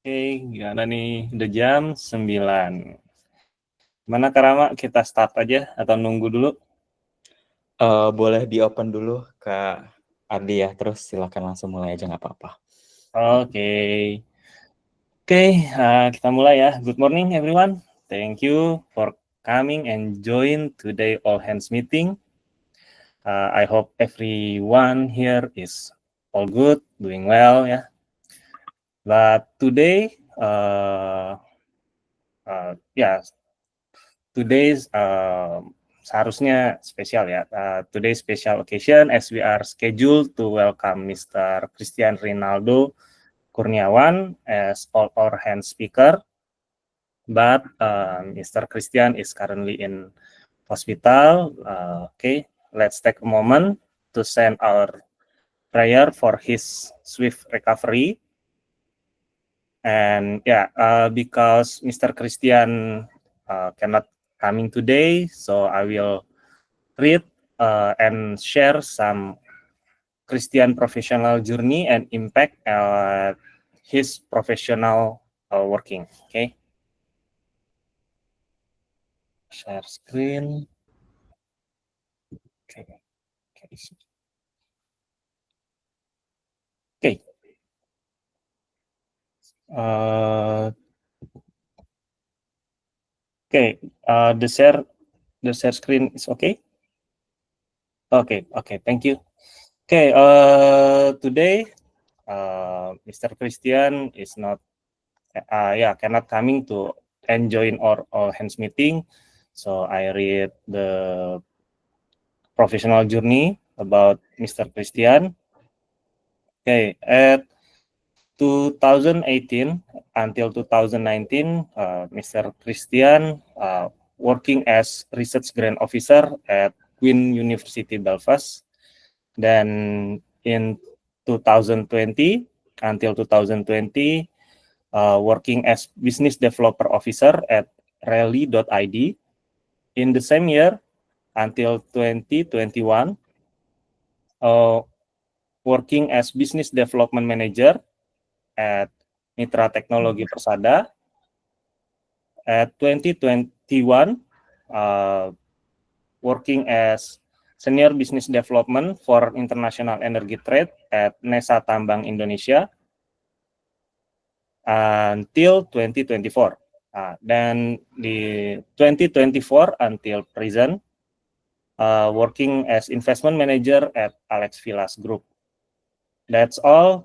Gimana nih? Udah jam 9. Mana Karama, kita start aja atau nunggu dulu? Boleh di open dulu Kak Ardi ya, terus silakan langsung mulai aja nggak apa-apa. Oke, kita mulai ya. Good morning everyone. Thank you for coming and join today all hands meeting. I hope everyone here is all good, doing well ya. But today, today's seharusnya spesial ya. Today's special occasion as we are scheduled to welcome Mr. Christian Rinaldo Kurniawan as all our hand speaker. But Mr. Christian is currently in hospital. Let's take a moment to send our prayer for his swift recovery. And because Mr. Christian cannot coming today, so I will read and share some Christian professional journey and impact his professional working. Okay, share screen. Okay. The share screen is okay. Okay. Thank you. Okay. Today, Mr. Christian is not, cannot coming to and join our all hands meeting. So I read the professional journey about Mr. Christian. Okay, at 2018 until 2019, Mr. Christian working as research grant officer at Queen University Belfast. Then in 2020 until 2020, working as business developer officer at Rally.id. In the same year until 2021, working as business development manager at Mitra Teknologi Persada. At 2021, working as senior business development for international energy trade at Nesa Tambang Indonesia until 2024. Dan di 2024 until present, working as investment manager at Alex Villas Group. That's all.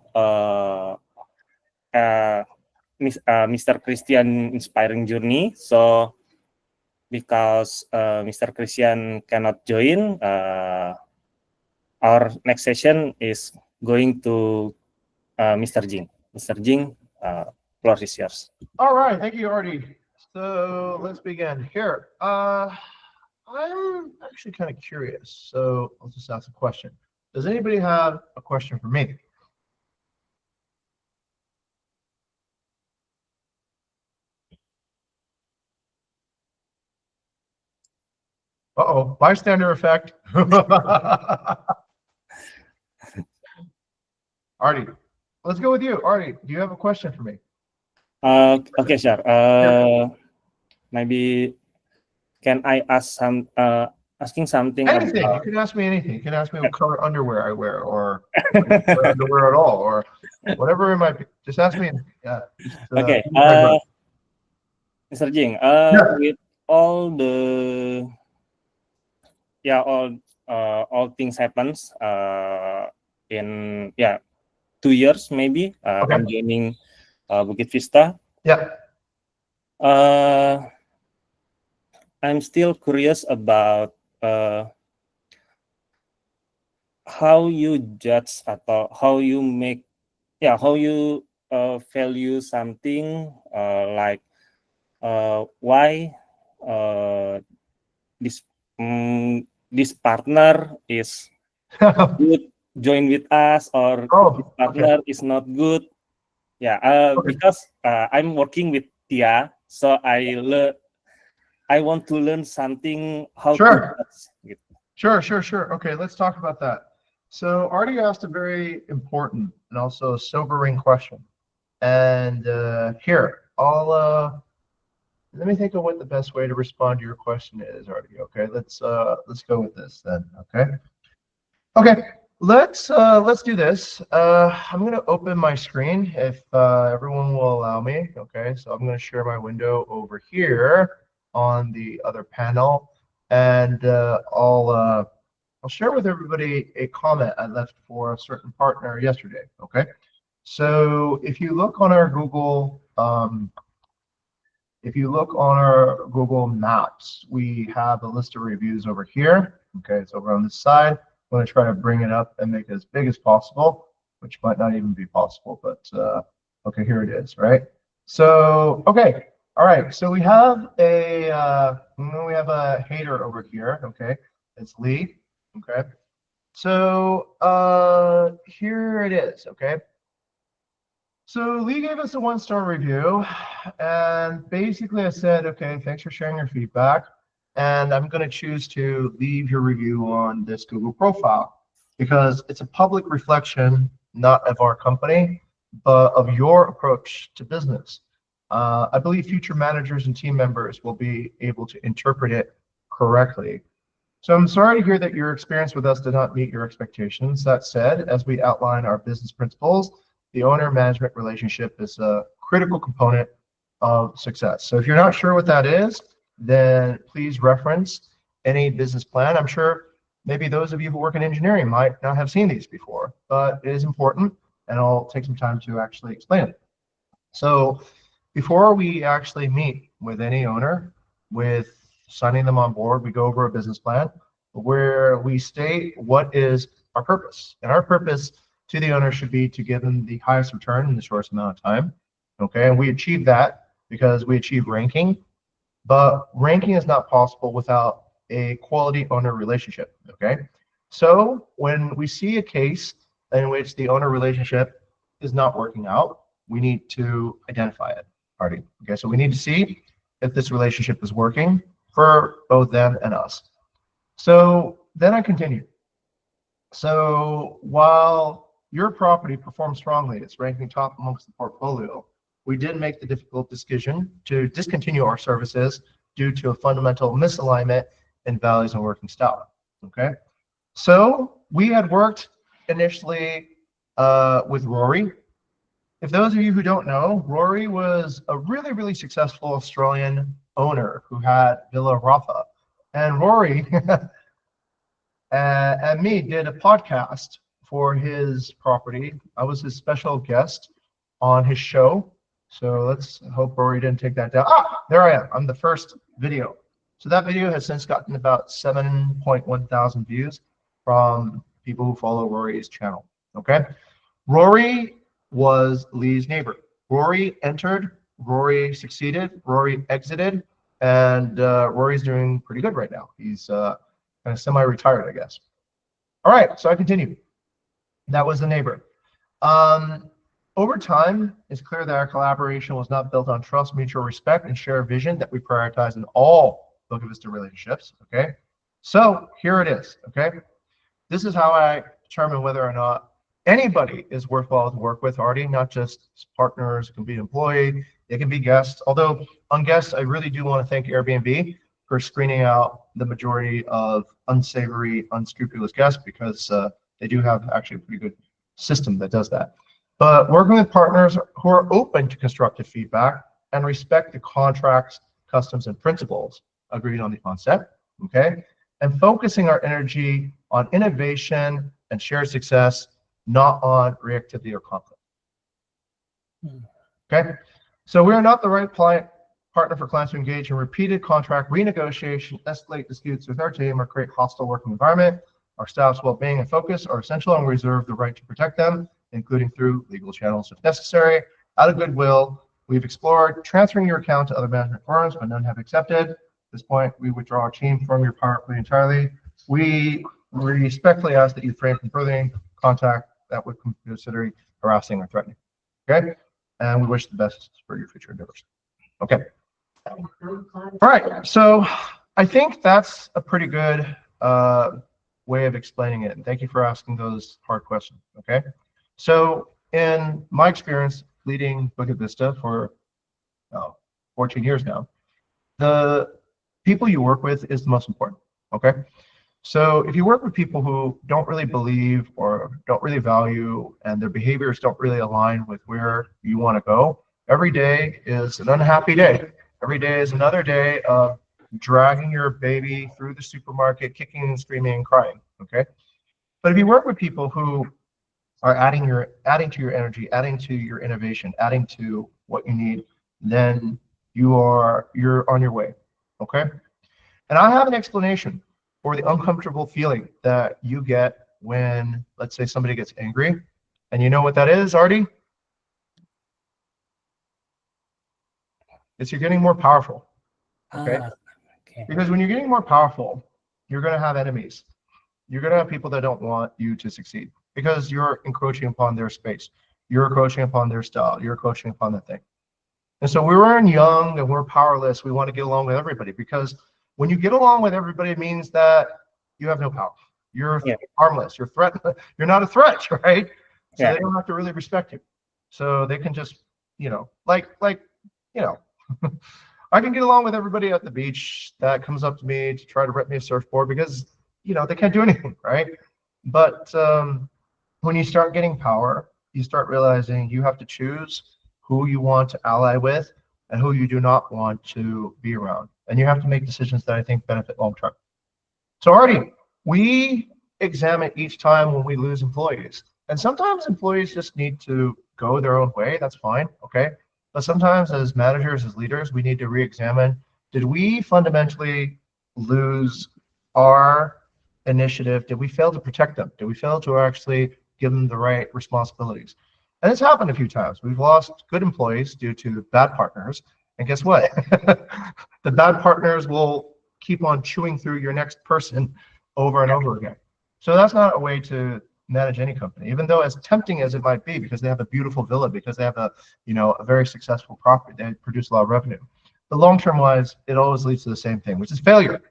Mr. Christian inspiring journey. So because Mr. Christian cannot join, our next session is going to Mr. Jing. Mr. Jing, floor is yours. All right, thank you, Artie. So let's begin here. I'm actually kind of curious, so I'll just ask a question. Does anybody have a question for me? Uh-oh, bystander effect. Artie, let's go with you. Artie, do you have a question for me? Okay, sure. Maybe can I ask asking something? Anything. You can ask me anything. You can ask me what color underwear I wear, or underwear at all, or whatever it might be. Just ask me. Okay. Mr. Jing, with all the all things happens in 2 years maybe. Okay. I'm joining Bukit Vista. Yeah. I'm still curious about how you judge atau how you make how you value something like why this partner is good join with us, or this partner is not good. Because I'm working with Tia, so I want to learn something how to judge. Sure. Okay, let's talk about that. So Artie asked a very important and also sobering question. And here, let me think of what the best way to respond to your question is, Artie. Okay, let's go with this then. Okay, let's do this. I'm going to open my screen if everyone will allow me. Okay, so I'm going to share my window over here on the other panel, and I'll share with everybody a comment I left for a certain partner yesterday. Okay, so if you look on our Google Maps, we have a list of reviews over here. Okay, it's over on this side. I'm going to try to bring it up and make it as big as possible, which might not even be possible, but okay, here it is, right? So, okay, all right, so we have a hater over here, okay? It's Lee, okay? So here it is, okay? So Lee gave us a 1-star review, and basically I said, okay, thanks for sharing your feedback, and I'm going to choose to leave your review on this Google profile because it's a public reflection, not of our company, but of your approach to business. I believe future managers and team members will be able to interpret it correctly. So I'm sorry to hear that your experience with us did not meet your expectations. That said, as we outline our business principles, the owner-management relationship is a critical component of success. So if you're not sure what that is, then please reference any business plan. I'm sure maybe those of you who work in engineering might not have seen these before, but it is important, and I'll take some time to actually explain it. So before we actually meet with any owner, with signing them on board, we go over a business plan where we state what is our purpose. And our purpose to the owner should be to give them the highest return in the shortest amount of time. Okay, and we achieve that because we achieve ranking, but ranking is not possible without a quality owner relationship. Okay, so when we see a case in which the owner relationship is not working out, we need to identify it. Already. Okay, so we need to see if this relationship is working for both them and us. So then I continue. So while your property performs strongly, it's ranking top amongst the portfolio, we did make the difficult decision to discontinue our services due to a fundamental misalignment in values and working style. Okay, so we had worked initially with Rory. If those of you who don't know, Rory was a really, really successful Australian owner who had Villa Rafa. And Rory and me did a podcast for his property. I was his special guest on his show. So let's hope Rory didn't take that down. Ah, there I am. I'm the first video. So that video has since gotten about 7.1 thousand views from people who follow Rory's channel. Okay. Rory was Lee's neighbor. Rory entered, Rory succeeded, Rory exited, and Rory's doing pretty good right now. He's kind of semi-retired, I guess. All right, so I continue. That was the neighbor. Over time, it's clear that our collaboration was not built on trust, mutual respect, and shared vision that we prioritize in all Bukit Vista relationships. Okay, so here it is. Okay, this is how I determine whether or not anybody is worthwhile to work with, Artie, not just partners. It can be an employee, it can be guests. Although on guests, I really do want to thank Airbnb for screening out the majority of unsavory, unscrupulous guests, because they do have actually a pretty good system that does that. But working with partners who are open to constructive feedback and respect the contracts, customs, and principles agreed on the concept, okay? And focusing our energy on innovation and shared success, not on reactivity or conflict. Okay, so we are not the right partner for clients to engage in repeated contract renegotiation, escalate disputes with our team, or create hostile working environment. Our staff's well-being and focus are essential, and we reserve the right to protect them, including through legal channels if necessary. Out of goodwill, we've explored transferring your account to other management firms, but none have accepted. At this point, we withdraw our team from your power play entirely. We respectfully ask that you refrain from furthering contact that would consider harassing or threatening. Okay, and we wish the best for your future endeavors. Okay. All right. So I think that's a pretty good way of explaining it. And thank you for asking those hard questions. Okay. So in my experience, leading Bukit Vista for 14 years now, the people you work with is the most important, okay? So if you work with people who don't really believe or don't really value and their behaviors don't really align with where you want to go, every day is an unhappy day. Every day is another day of dragging your baby through the supermarket, kicking and screaming and crying, okay? But if you work with people who are adding to your energy, adding to your innovation, adding to what you need, then you're on your way, okay? And I have an explanation for the uncomfortable feeling that you get when, let's say, somebody gets angry. And you know what that is, Artie? It's you're getting more powerful, okay? Okay. Because when you're getting more powerful, you're going to have enemies. You're going to have people that don't want you to succeed because you're encroaching upon their space. You're encroaching upon their style. You're encroaching upon that thing. And so we're young and we're powerless. We want to get along with everybody because when you get along with everybody, it means that you have no power. You're harmless. You're You're not a threat, right? So they don't have to really respect you. So they can just, like, I can get along with everybody at the beach that comes up to me to try to rent me a surfboard because, they can't do anything, right? But when you start getting power, you start realizing you have to choose who you want to ally with and who you do not want to be around. And you have to make decisions that I think benefit long term. So Artie, we examine each time when we lose employees. And sometimes employees just need to go their own way. That's fine, okay? But sometimes as managers, as leaders, we need to re-examine, did we fundamentally lose our initiative? Did we fail to protect them? Did we fail to actually give them the right responsibilities? And it's happened a few times. We've lost good employees due to bad partners. And guess what? The bad partners will keep on chewing through your next person over and over again. So that's not a way to manage any company, even though as tempting as it might be, because they have a beautiful villa, because they have a very successful property, they produce a lot of revenue. But long-term wise, it always leads to the same thing, which is failure.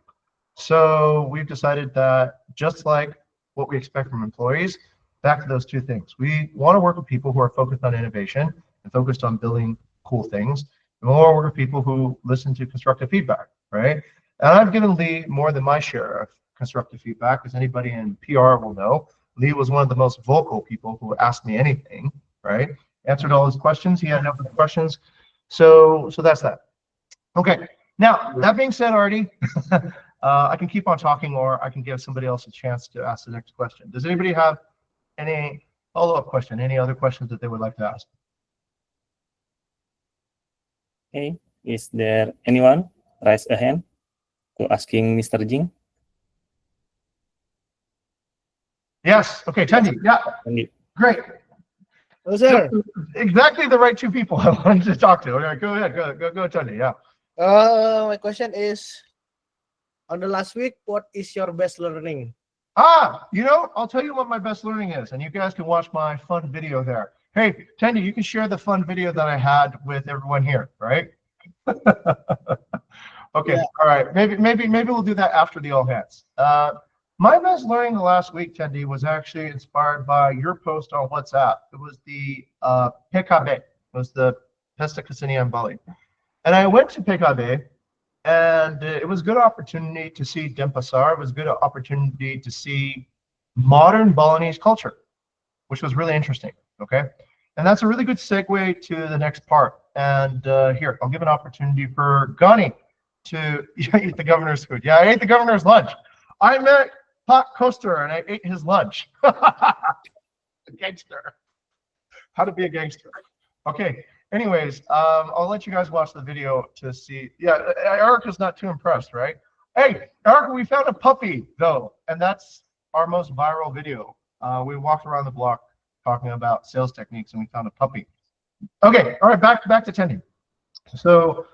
So we've decided that just like what we expect from employees, back to those two things. We want to work with people who are focused on innovation and focused on building cool things. And we want to work with people who listen to constructive feedback, right? And I've given Lee more than my share of constructive feedback, as anybody in PR will know. Lee was one of the most vocal people who asked me anything, right? Answered all his questions. He had enough of questions. So that's that. Okay. Now, that being said, Artie, I can keep on talking or I can give somebody else a chance to ask the next question. Does anybody have any follow-up question, any other questions that they would like to ask? Okay, is there anyone raise a hand to asking Mr. Jing? Yes. Okay, Tendi. Yeah. Tendi. Great. Oh, sir. Exactly the right two people I wanted to talk to. Okay, go ahead. Go, Tendi. Yeah. My question is, on the last week, what is your best learning? I'll tell you what my best learning is, and you guys can watch my fun video there. Hey, Tendi, you can share the fun video that I had with everyone here, right? Okay, yeah. All right. Maybe we'll do that after the all hands. My best learning the last week, Tendi, was actually inspired by your post on WhatsApp. It was the PKB. It was the Pesta Kesenian Bali. And I went to PKB, and it was a good opportunity to see Denpasar. It was a good opportunity to see modern Balinese culture, which was really interesting, okay? And that's a really good segue to the next part. And here, I'll give an opportunity for Ghani to eat the governor's food. Yeah, I ate the governor's lunch. I met Pat Coaster and I ate his lunch. A gangster. How to be a gangster. Okay. Anyways, I'll let you guys watch the video to see. Yeah, Ericka's not too impressed, right? Hey, Ericka, we found a puppy though, and that's our most viral video. We walked around the block talking about sales techniques, and we found a puppy. Okay, all right, back to Tendi. So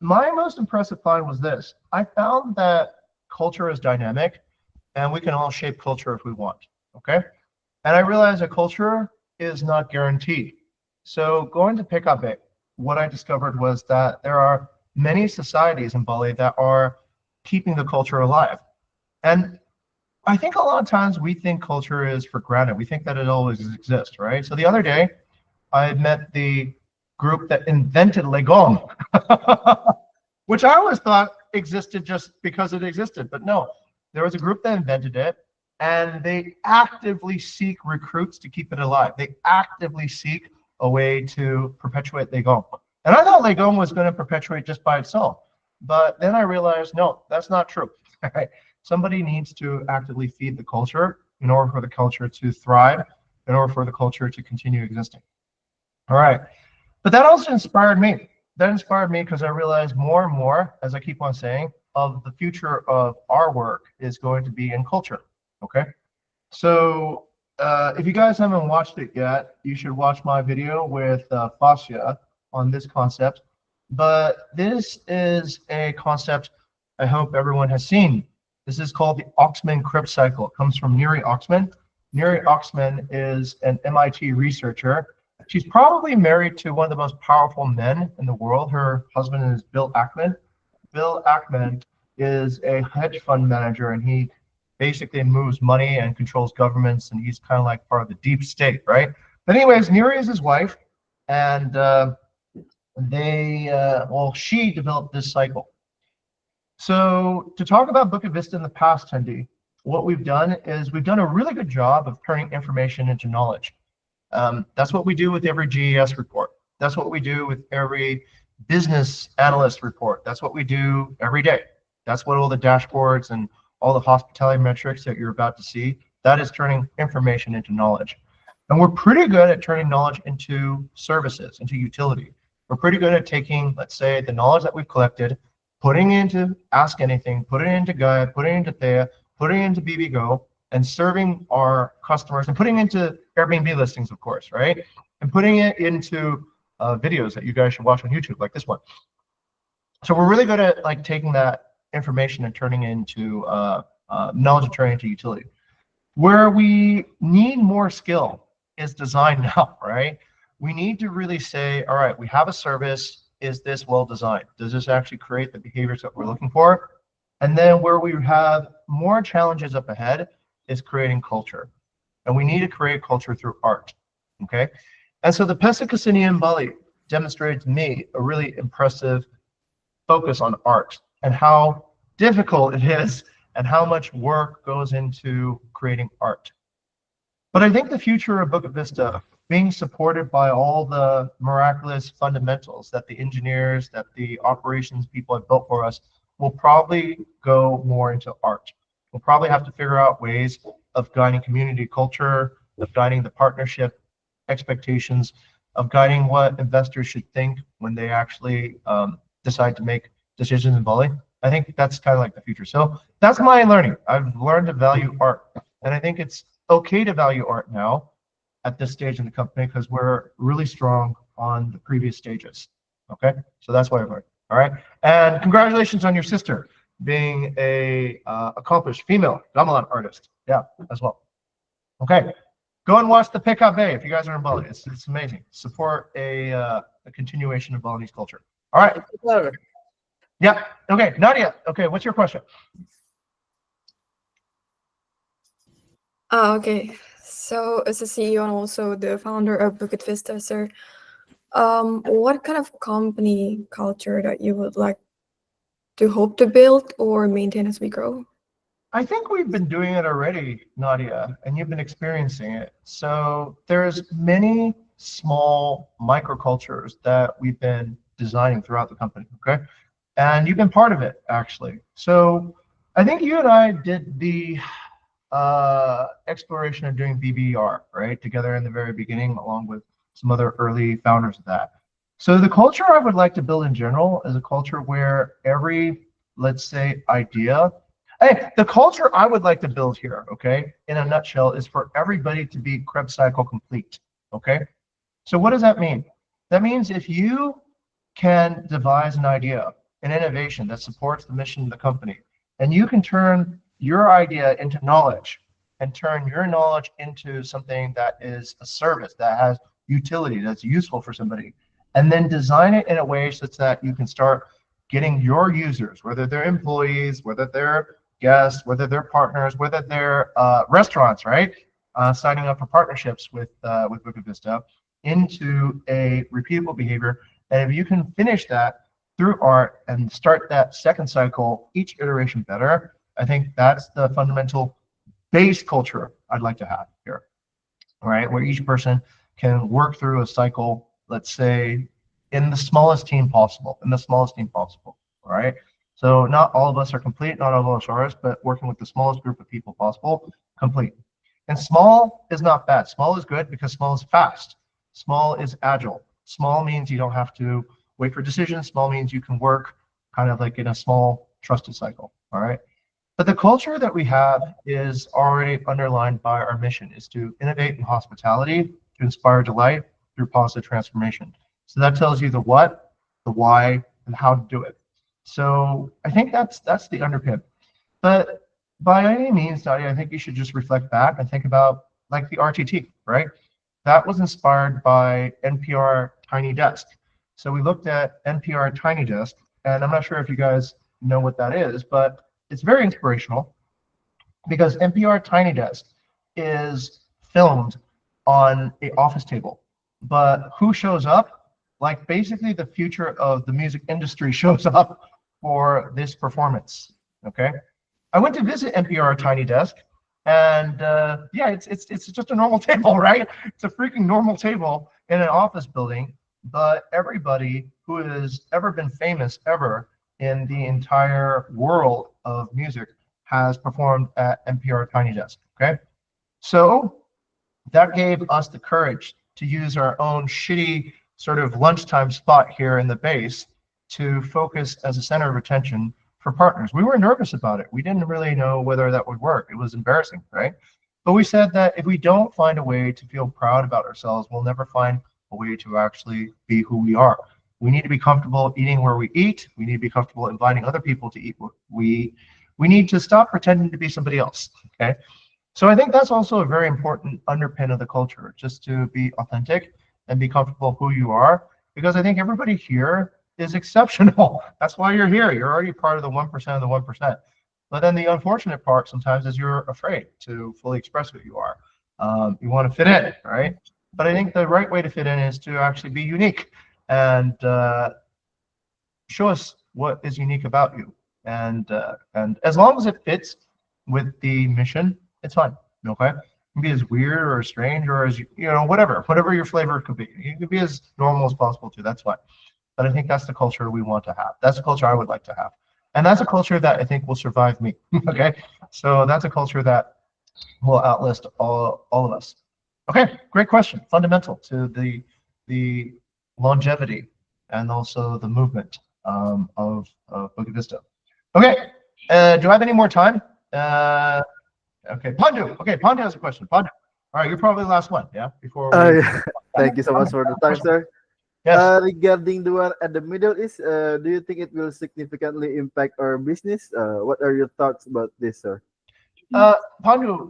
my most impressive find was this. I found that culture is dynamic, and we can all shape culture if we want, okay? And I realized that culture is not guaranteed. So going to PKB, what I discovered was that there are many societies in Bali that are keeping the culture alive. And I think a lot of times we think culture is for granted. We think that it always exists, right? So the other day, I met the group that invented Legong, which I always thought existed just because it existed. But no, there was a group that invented it, and they actively seek recruits to keep it alive. They actively seek a way to perpetuate Legong. And I thought Legong was going to perpetuate just by itself. But then I realized, no, that's not true. Somebody needs to actively feed the culture in order for the culture to thrive, in order for the culture to continue existing. All right. But that also inspired me. That inspired me because I realized more and more, as I keep on saying, of the future of our work is going to be in culture. Okay. So if you guys haven't watched it yet, you should watch my video with Fascia on this concept. But this is a concept I hope everyone has seen. This is called the Oxman-Krebs cycle. It comes from Neri Oxman. Neri Oxman is an MIT researcher. She's probably married to one of the most powerful men in the world. Her husband is Bill Ackman. Bill Ackman is a hedge fund manager, and he basically moves money and controls governments, and he's kind of like part of the deep state, right? But anyways, Neri is his wife, and she developed this cycle. So to talk about Bukit Vista in the past, Tendi, what we've done is we've done a really good job of turning information into knowledge. That's what we do with every GES report. That's what we do with every business analyst report. That's what we do every day. That's what all the dashboards and all the hospitality metrics that you're about to see, that is turning information into knowledge. And we're pretty good at turning knowledge into services, into utility. We're pretty good at taking, let's say, the knowledge that we've collected, putting it into Ask Anything, putting it into Gaia, putting it into Thea, putting it into BVGO, and serving our customers, and putting it into Airbnb listings, of course, right? And putting it into videos that you guys should watch on YouTube, like this one. So we're really good at like taking that information and turning it into knowledge and turning it into utility. Where we need more skill is design now, right? We need to really say, all right, we have a service. Is this well designed? Does this actually create the behaviors that we're looking for? And then where we have more challenges up ahead is creating culture. And we need to create culture through art, okay? And so the Pesta Kesenian in Bali demonstrated to me a really impressive focus on art and how difficult it is and how much work goes into creating art. But I think the future of Bukit Vista, being supported by all the miraculous fundamentals that the engineers, that the operations people have built for us, will probably go more into art. We'll probably have to figure out ways of guiding community culture, of guiding the partnership expectations, of guiding what investors should think when they actually decide to make decisions in Bali. I think that's kind of like the future. So that's my learning. I've learned to value art. And I think it's okay to value art now at this stage in the company because we're really strong on the previous stages. Okay, so that's why I've learned. All right, and congratulations on your sister being a accomplished female gamelan artist. Yeah, as well. Okay, go and watch the PKB if you guys are in Bali. It's amazing. Support a continuation of Balinese culture. All right. Yeah. Okay, Nadia. Okay, what's your question? Okay. So as a CEO and also the founder of Bukit Vista, sir, what kind of company culture that you would like to hope to build or maintain as we grow? I think we've been doing it already, Nadia, and you've been experiencing it. So there's many small microcultures that we've been designing throughout the company, okay? And you've been part of it, actually. So I think you and I did the exploration of doing BBR, right, together in the very beginning, along with some other early founders of that. So the culture I would like to build in general is a culture where every, let's say, idea, the culture I would like to build here, okay, in a nutshell, is for everybody to be Krebs cycle complete, okay? So what does that mean? That means if you can devise an idea, an innovation that supports the mission of the company, and you can turn your idea into knowledge and turn your knowledge into something that is a service that has utility, that's useful for somebody, and then design it in a way such that you can start getting your users, whether they're employees, whether they're guests, whether they're partners, whether they're restaurants, right? Signing up for partnerships with Bukit Vista. into a repeatable behavior. And if you can finish that through art and start that second cycle, each iteration better, I think that's the fundamental base culture I'd like to have here, all right? Where each person can work through a cycle, let's say, in the smallest team possible, all right? So not all of us are complete, not all of us are ours, but working with the smallest group of people possible, complete. And small is not bad. Small is good because small is fast. Small is agile. Small means you don't have to wait for decisions. Small means you can work kind of like in a small trusted cycle, all right? But the culture that we have is already underlined by our mission, is to innovate in hospitality, to inspire delight through positive transformation. So that tells you the what, the why, and how to do it. So I think that's the underpin. But by any means, Nadia, I think you should just reflect back and think about like the RTT, right? That was inspired by NPR Tiny Desk. So we looked at NPR Tiny Desk, and I'm not sure if you guys know what that is, but it's very inspirational because NPR Tiny Desk is filmed on an office table. But who shows up? Like basically the future of the music industry shows up for this performance, okay? I went to visit NPR Tiny Desk, and yeah, it's just a normal table, right? It's a freaking normal table in an office building, but everybody who has ever been famous ever in the entire world of music has performed at NPR Tiny Desk, okay? So that gave us the courage to use our own shitty sort of lunchtime spot here in the base to focus as a center of attention for partners. We were nervous about it. We didn't really know whether that would work. It was embarrassing, right? But we said that if we don't find a way to feel proud about ourselves, we'll never find a way to actually be who we are. We need to be comfortable eating where we eat. We need to be comfortable inviting other people to eat what we need to stop pretending to be somebody else, okay? So I think that's also a very important underpin of the culture, just to be authentic and be comfortable who you are, because I think everybody here is exceptional. That's why you're here. You're already part of the 1% of the 1%. But then the unfortunate part sometimes is you're afraid to fully express who you are. You want to fit in, right? But I think the right way to fit in is to actually be unique and show us what is unique about you. And as long as it fits with the mission, it's fine, okay? It can be as weird or as strange or as, you know, whatever your flavor could be. You can be as normal as possible too, that's fine. But I think that's the culture we want to have. That's the culture I would like to have. And that's a culture that I think will survive me, okay? So that's a culture that will outlast all of us. Okay, great question. Fundamental to the longevity and also the movement of Bukit Vista. Okay, do I have any more time? Okay, Pandu. Okay, Pandu has a question. Pandu. All right, you're probably the last one, yeah? Before we... Thank you so much for the time, sir. Yes. Regarding the one at the Middle East, do you think it will significantly impact our business? What are your thoughts about this, sir? Pandu,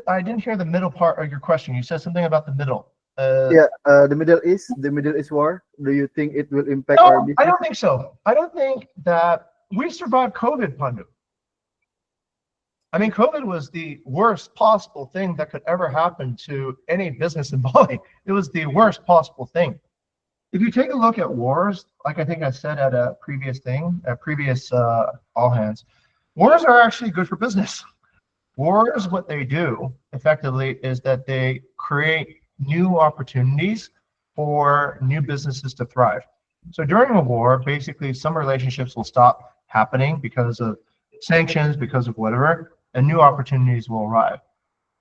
I didn't hear the middle part of your question. You said something about the middle. The Middle East war. Do you think it will impact our business? I don't think so. I don't think that we survived COVID, Pandu. I mean, COVID was the worst possible thing that could ever happen to any business in Bali. It was the worst possible thing. If you take a look at wars, like I think I said at a previous all hands, wars are actually good for business. Wars, what they do effectively is that they create new opportunities for new businesses to thrive. So during a war, basically some relationships will stop happening because of sanctions, because of whatever, and new opportunities will arrive.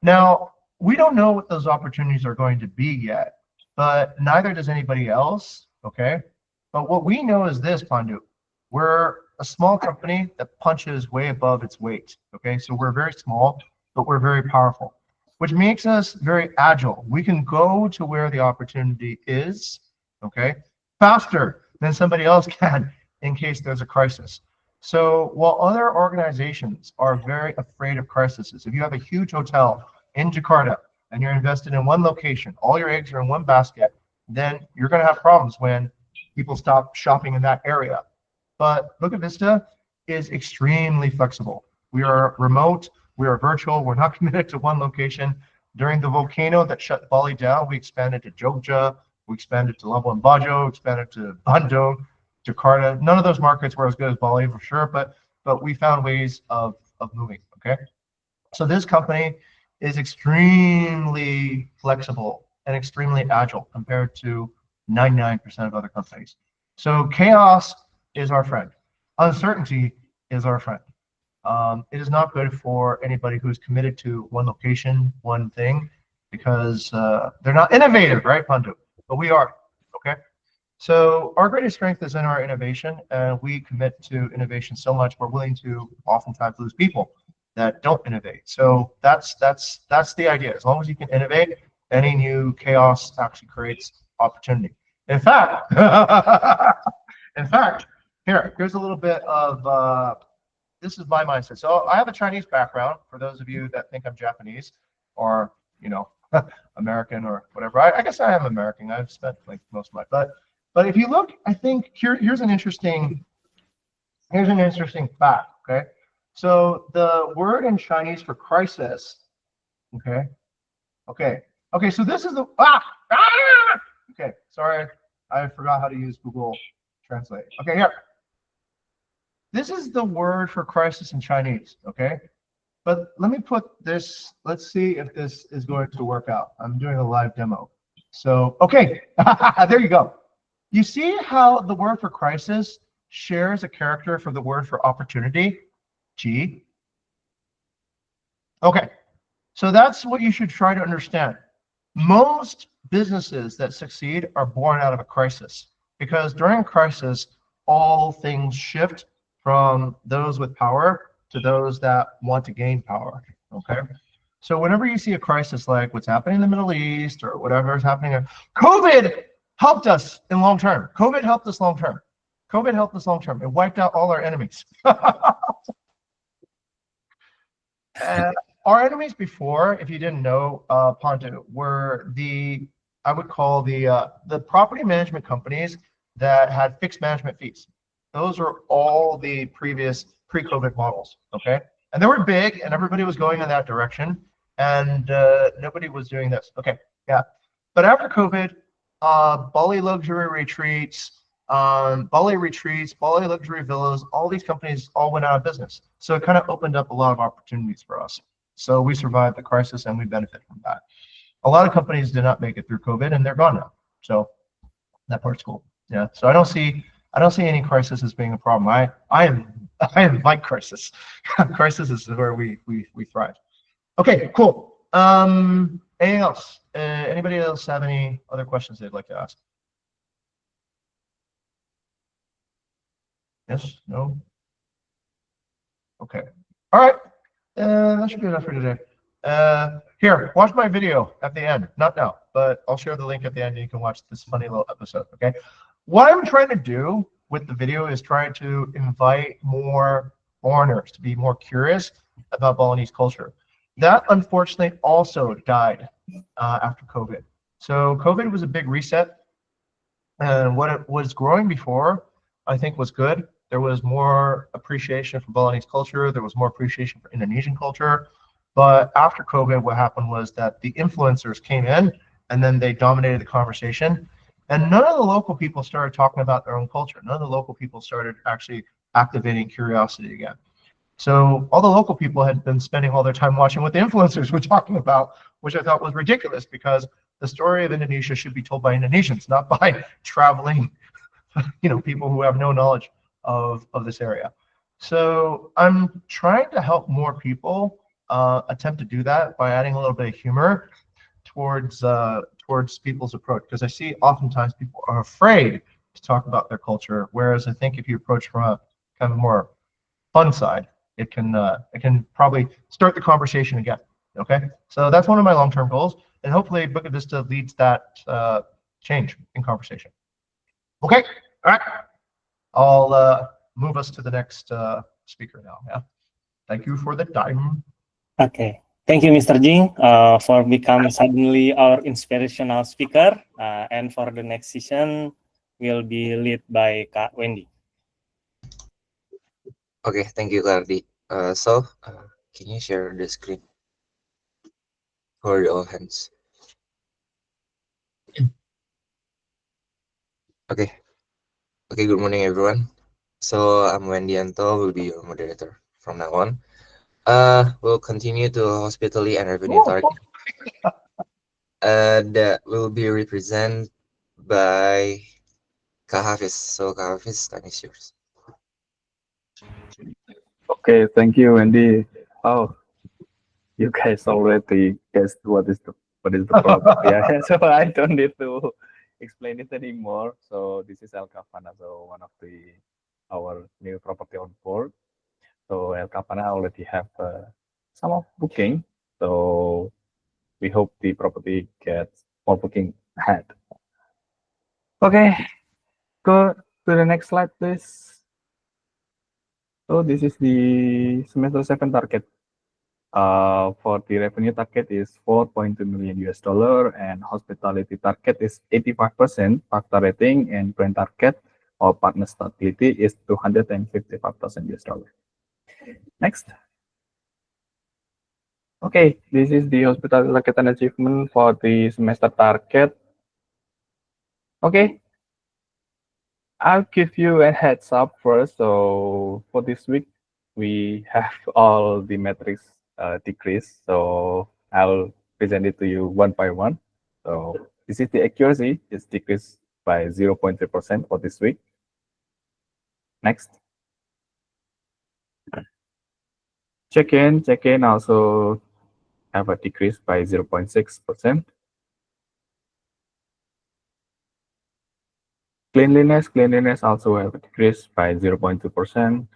Now, we don't know what those opportunities are going to be yet, but neither does anybody else, okay? But what we know is this, Pandu. We're a small company that punches way above its weight, okay? So we're very small, but we're very powerful, which makes us very agile. We can go to where the opportunity is, okay, faster than somebody else can in case there's a crisis. So while other organizations are very afraid of crises, if you have a huge hotel in Jakarta and you're invested in one location, all your eggs are in one basket, then you're going to have problems when people stop shopping in that area. But Bukit Vista is extremely flexible. We are remote, we are virtual, we're not committed to one location. During the volcano that shut Bali down, we expanded to Jogja, We expanded to Labuan Bajo, expanded to Bandung, Jakarta. None of those markets were as good as Bali for sure, but we found ways of moving. Okay, so this company is extremely flexible and extremely agile compared to 99% of other companies. So chaos is our friend. Uncertainty is our friend. It is not good for anybody who's committed to one location, one thing, because they're not innovative, right, Pandu? But we are. Okay. So our greatest strength is in our innovation, and we commit to innovation so much we're willing to oftentimes lose people that don't innovate. So that's the idea. As long as you can innovate, any new chaos actually creates opportunity. In fact, here's a little bit of this is my mindset. So I have a Chinese background. For those of you that think I'm Japanese or American or whatever, I guess I am American. I've spent like most of my but if you look, I think here's an interesting fact. Okay, so the word in Chinese for crisis. Okay. So this is the Okay, sorry, I forgot how to use Google Translate. Okay, here. This is the word for crisis in Chinese. Okay, but let me put this. Let's see if this is going to work out. I'm doing a live demo. So okay, there you go. You see how the word for crisis shares a character from the word for opportunity, G. Okay, so that's what you should try to understand. Most businesses that succeed are born out of a crisis, because during a crisis, all things shift from those with power to those that want to gain power. Okay, so whenever you see a crisis like what's happening in the Middle East or whatever is happening, COVID helped us in long term. COVID helped us long term. COVID helped us long term. It wiped out all our enemies. Our enemies before, if you didn't know, Pontu, were I would call the property management companies that had fixed management fees. Those are all the previous pre-COVID models, okay? And they were big, and everybody was going in that direction, and nobody was doing this. Okay, yeah. But after COVID, Bali luxury retreats, Bali luxury villas, all these companies all went out of business. So it kind of opened up a lot of opportunities for us. So we survived the crisis and we benefit from that. A lot of companies did not make it through COVID and they're gone now. So that part's cool. Yeah. So I don't see any crisis as being a problem. I am like crisis. Crisis is where we thrive. Okay, cool. Anything else? Anybody else have any other questions they'd like to ask? Yes? No? Okay. All right. That should be enough for today. Here, watch my video at the end. Not now, but I'll share the link at the end and you can watch this funny little episode, okay? What I'm trying to do with the video is try to invite more foreigners to be more curious about Balinese culture. That, unfortunately, also died after COVID. So COVID was a big reset. And what it was growing before, I think, was good. There was more appreciation for Balinese culture. There was more appreciation for Indonesian culture. But after COVID, what happened was that the influencers came in and then they dominated the conversation. And none of the local people started talking about their own culture. None of the local people started actually activating curiosity again. So all the local people had been spending all their time watching what the influencers were talking about, which I thought was ridiculous because the story of Indonesia should be told by Indonesians, not by traveling, people who have no knowledge of this area. So I'm trying to help more people attempt to do that by adding a little bit of humor towards people's approach, because I see oftentimes people are afraid to talk about their culture, whereas I think if you approach from a kind of more fun side, it can probably start the conversation again. Okay, so that's one of my long-term goals, and hopefully Bukit Vista leads that change in conversation. Okay, all right. I'll move us to the next speaker now. Yeah, thank you for the time. Okay, thank you, Mr. Jing, for becoming suddenly our inspirational speaker. And for the next session, will be led by Kak Wendy. Okay, thank you, Kardi. Can you share the screen for all hands? Okay. Okay, good morning everyone. So I'm Wendianto, will be your moderator from now on. We'll continue to hospitality and revenue target. That will be represented by Kak Hafiz. So Kak Hafiz, time is yours. Okay, thank you, Wendy. Oh, you guys already guessed what is the problem. Yeah, so I don't need to explain it anymore. So this is El Capana, so one of our new property on board. So El Capana already have some of booking. So we hope the property gets more booking ahead. Okay, go to the next slide, please. So this is the semester 7 target. For the revenue target is 4.2 million US dollar, and hospitality target is 85% factor rating, and brand target or partner stability is 255,000 US dollar. Next. Okay, this is the hospitality target and achievement for the semester target. Okay, I'll give you a heads up first. So for this week, we have all the metrics decreased. So I'll present it to you one by one. So this is the accuracy. It's decreased by 0.3% for this week. Next. Check-in also have a decrease by 0.6%. Cleanliness also have a decrease by 0.2%.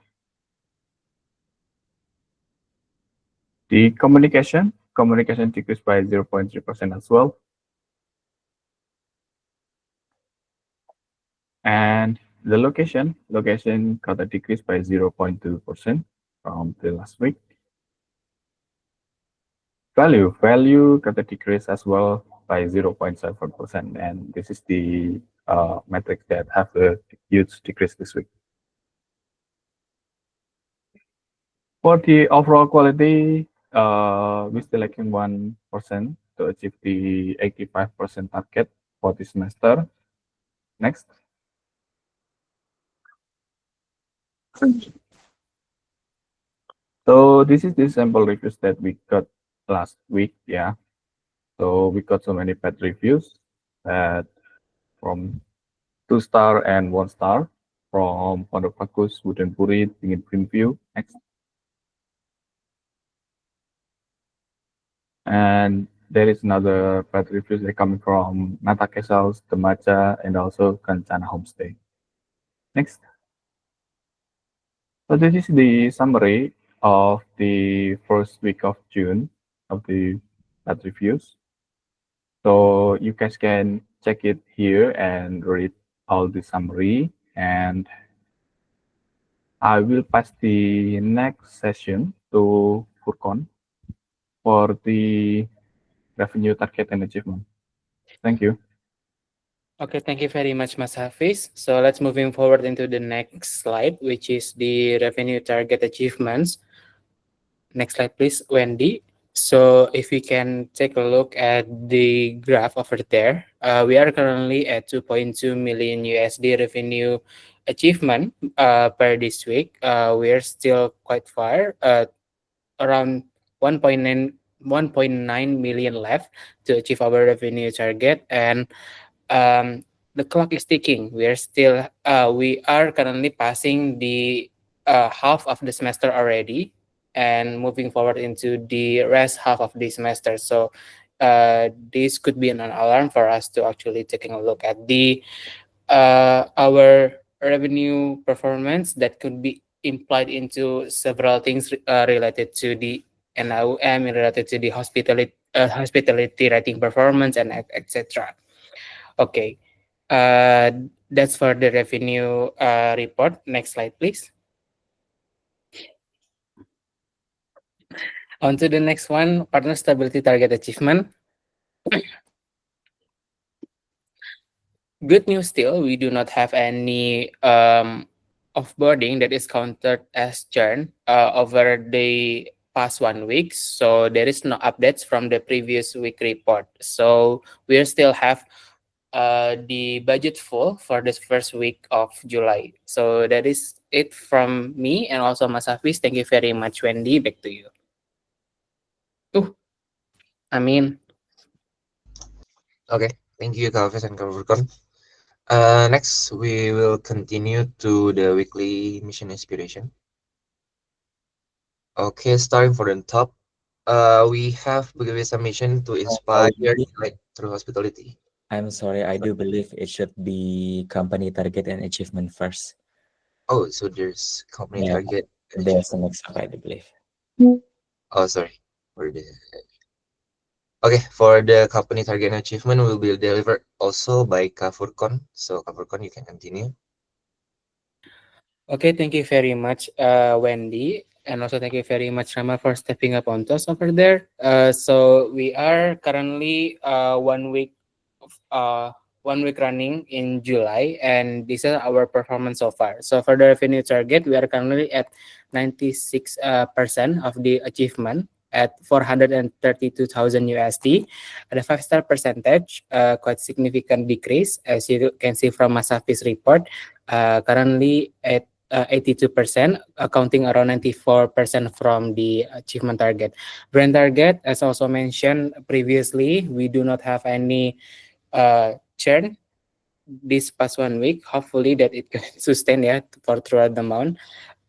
The communication decreased by 0.3% as well. And the location got a decrease by 0.2% from the last week. Value got a decrease as well by 0.7%, and this is the metric that have a huge decrease this week. For the overall quality, we still lacking 1% to achieve the 85% target for this semester. Next. So this is the sample reviews that we got last week. Yeah. So we got so many bad reviews that from 2-star and 1-star from Pondok Bagus, Wooden Puri, Dingin Green View. Next. And there is another bad reviews that coming from Mata Castles, Temaja, and also Kencana Homestay. Next. So this is the summary of the first week of June of the bad reviews. So you guys can check it here and read all the summary, and I will pass the next session to Furkon for the revenue target and achievement. Thank you. Okay, thank you very much, Mas Hafiz. So let's moving forward into the next slide, which is the revenue target achievements. Next slide, please, Wendy. So if we can take a look at the graph over there, we are currently at 2.2 million USD revenue achievement per this week. We are still quite far, around 1.9 million left to achieve our revenue target, and the clock is ticking. We are currently passing the half of the semester already, and moving forward into the rest half of the semester. So this could be an alarm for us to actually taking a look at the our revenue performance that could be implied into several things related to the NAUM, related to the hospitality rating performance, and etc. Okay, that's for the revenue report. Next slide, please. On to the next one, partner stability target achievement. Good news still, we do not have any offboarding that is counted as churn over the past 1 week. So there is no updates from the previous week report. So we still have the budget full for this first week of July. So that is it from me and also Mas Hafiz. Thank you very much, Wendy. Back to you. I mean, Okay, thank you, Kak Hafiz and Kak Furkon. Next, we will continue to the weekly mission inspiration. Okay, starting for the top, we have Bukit Vista mission to inspire delight through hospitality. I'm sorry, I do believe it should be company target and achievement first. Oh, so there's company Yeah, target. there's a mix up, I do believe. Oh, sorry. Okay, for the company target and achievement will be delivered also by Kak Furkon. So Kak Furkon, you can continue. okay, thank you very much, Wendy. And also thank you very much, Rama, for stepping up on toss over there. So we are currently 1 week uh 1 week running in July, and this is our performance so far. So for the revenue target, we are currently at 96% of the achievement at 432,000 USD. At a 5-star percentage, quite significant decrease as you can see from Masafi's report. Currently at 82%, accounting around 94% from the achievement target. Brand target, as also mentioned previously, we do not have any churn this past 1 week. Hopefully that it can sustain for throughout the month.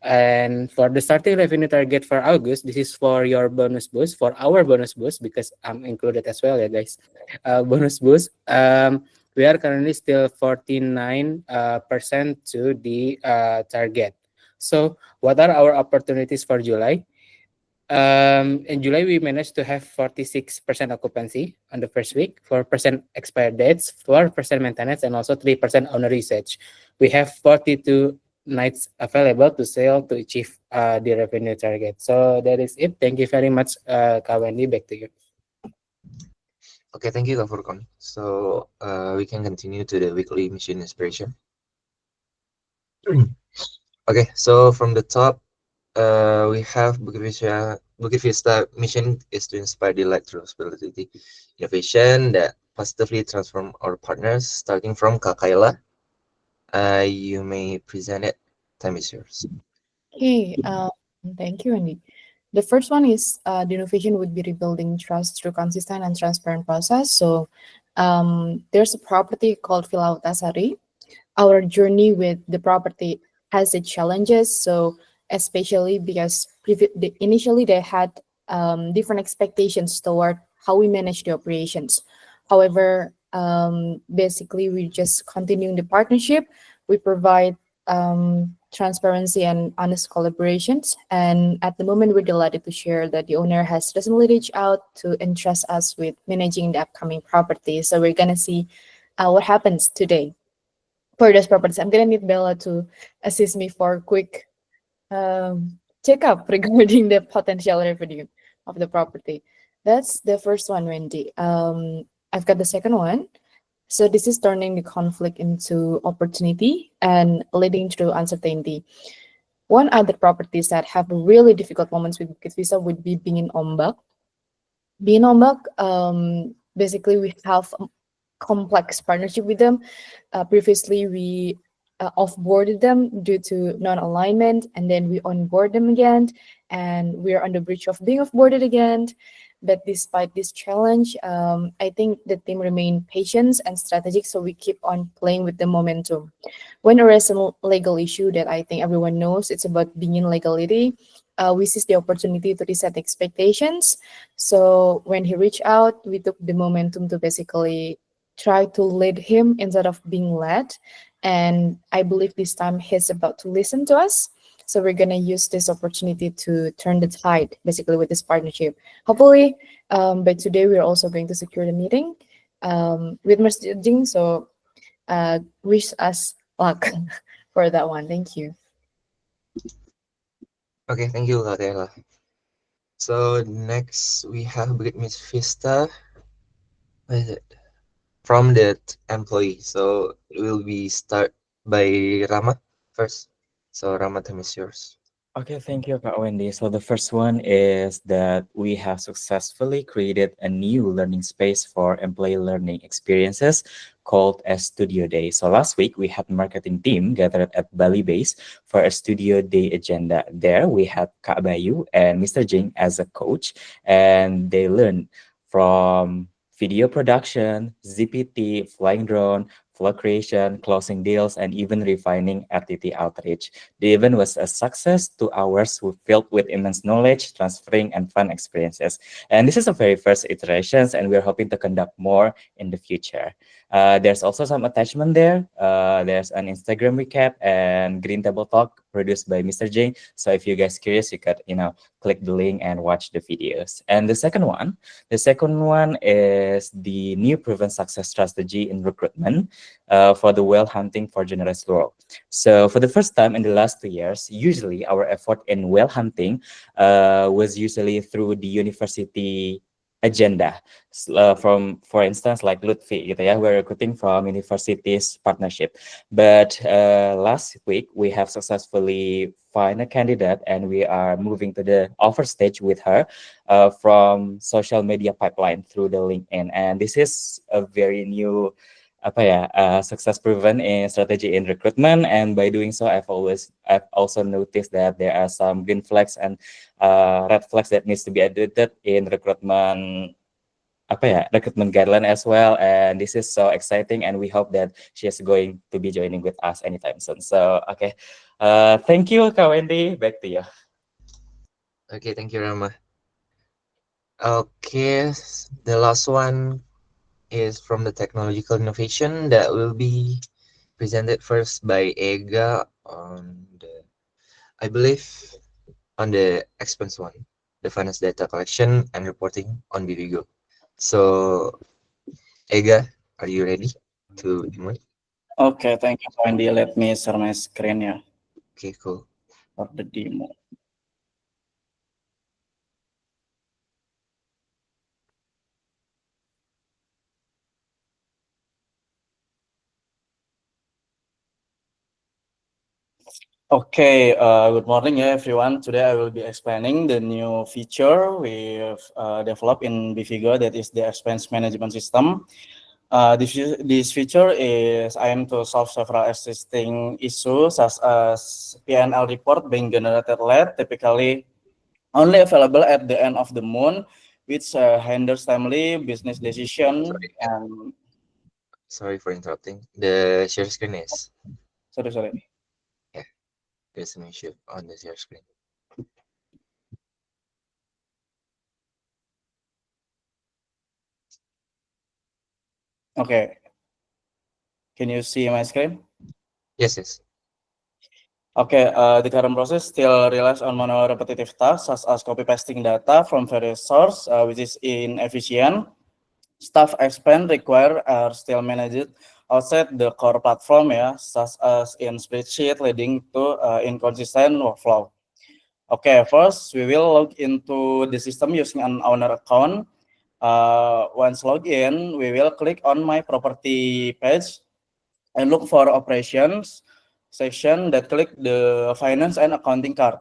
And for the starting revenue target for August, this is for your bonus boost, for our bonus boost, because I'm included as well, guys. Bonus boost. We are currently still 49% to the target. So, what are our opportunities for July? In July, we managed to have 46% occupancy on the first week, 4% expired dates, 4% maintenance, and also 3% owner usage. We have 42 nights available to sell to achieve the revenue target. So that is it. Thank you very much, Kak Wendy. Back to you. Okay, thank you, Kak Furkon. So we can continue to the weekly mission inspiration. Okay, so from the top, we have Bukit Vista mission is to inspire delight through hospitality innovation that positively transform our partners, starting from Kak Kayla. You may present it. Time is yours. Okay, thank you, Andy. The first one is the innovation would be rebuilding trust through consistent and transparent process. So there's a property called Tasari. Our journey with the property has its challenges. So especially because initially they had different expectations toward how we manage the operations. However, basically we just continuing the partnership. We provide transparency and honest collaborations. And at the moment, we're delighted to share that the owner has recently reached out to entrust us with managing the upcoming property. So we're gonna see what happens today for those properties. I'm gonna need Bella to assist me for a quick checkup regarding the potential revenue of the property. That's the first one, Wendy. I've got the second one. So this is turning the conflict into opportunity and leading to uncertainty. One other properties that have really difficult moments with Bukit Vista would be Bingin Ombak. Bingin Ombak, basically we have a complex partnership with them. Previously we offboarded them due to non-alignment, and then we onboard them again, and we're on the bridge of being offboarded again. But despite this challenge, I think the team remained patient and strategic, so we keep on playing with the momentum. When there is a legal issue that I think everyone knows, it's about being in legality. We seized the opportunity to reset expectations. So when he reached out, we took the momentum to basically try to lead him instead of being led. And I believe this time he's about to listen to us. So we're gonna use this opportunity to turn the tide, basically with this partnership. Hopefully, by today we're also going to secure the meeting with Mr. Jing. So wish us luck for that one. Thank you. Okay, thank you, Kak Kayla. So next we have Bukit Vista. What is it? From the employee. So it will be start by Rama first. So Rama, time is yours. Okay, thank you, Kak Wendy. So the first one is that we have successfully created a new learning space for employee learning experiences called a Studio Day. So last week we had marketing team gathered at Bali base for a Studio Day agenda. There we had Kak Bayu and Mr. Jing as a coach, and they learned from video production, ZPT, flying drone, flow creation, closing deals, and even refining RTT outreach. The event was a success. 2 hours were filled with immense knowledge, transferring, and fun experiences. And this is the very first iterations, and we're hoping to conduct more in the future. There's also some attachment there. There's an Instagram recap and Green Table Talk produced by Mr. Jing. So if you guys curious, you could click the link and watch the videos. And the second one is the new proven success strategy in recruitment for the whale hunting for generous growth. So for the first time in the last 2 years, usually our effort in whale hunting was usually through the university agenda. From, for instance, like Lutfi, gitu ya, we're recruiting from universities partnership. But last week we have successfully find a candidate, and we are moving to the offer stage with her from social media pipeline through the LinkedIn. And this is a very new success proven in strategy in recruitment, and by doing so I've also noticed that there are some green flags and red flags that needs to be added in recruitment recruitment guideline as well. And this is so exciting, and we hope that she is going to be joining with us anytime soon. So okay, thank you, Kak Wendy, back to you. Okay, thank you, Rama. Okay, the last one is from the technological innovation that will be presented first by Ericka on the, I believe, on the expense one, the finance data collection and reporting on BVGO. So, Ericka, are you ready to emote? Okay, thank you, Wendy. Let me share my screen ya Okay, cool. for the demo. Okay, good morning everyone. Today I will be explaining the new feature we've developed in BVGO, that is the expense management system. This feature is aimed to solve several existing issues, such as P&L report being generated late, typically only available at the end of the month, which hinders timely business decision. And sorry for interrupting. The share screen is. Sorry. Yeah, there's an issue on the share screen. Okay. Can you see my screen? Yes. Okay, the current process still relies on manual repetitive tasks, such as copy pasting data from various sources, which is inefficient. Staff expense required are still managed outside the core platform, such as in spreadsheet, leading to inconsistent workflow. Okay, first we will log into the system using an owner account. Once logged in, we will click on my property page and look for operations section that click the finance and accounting card.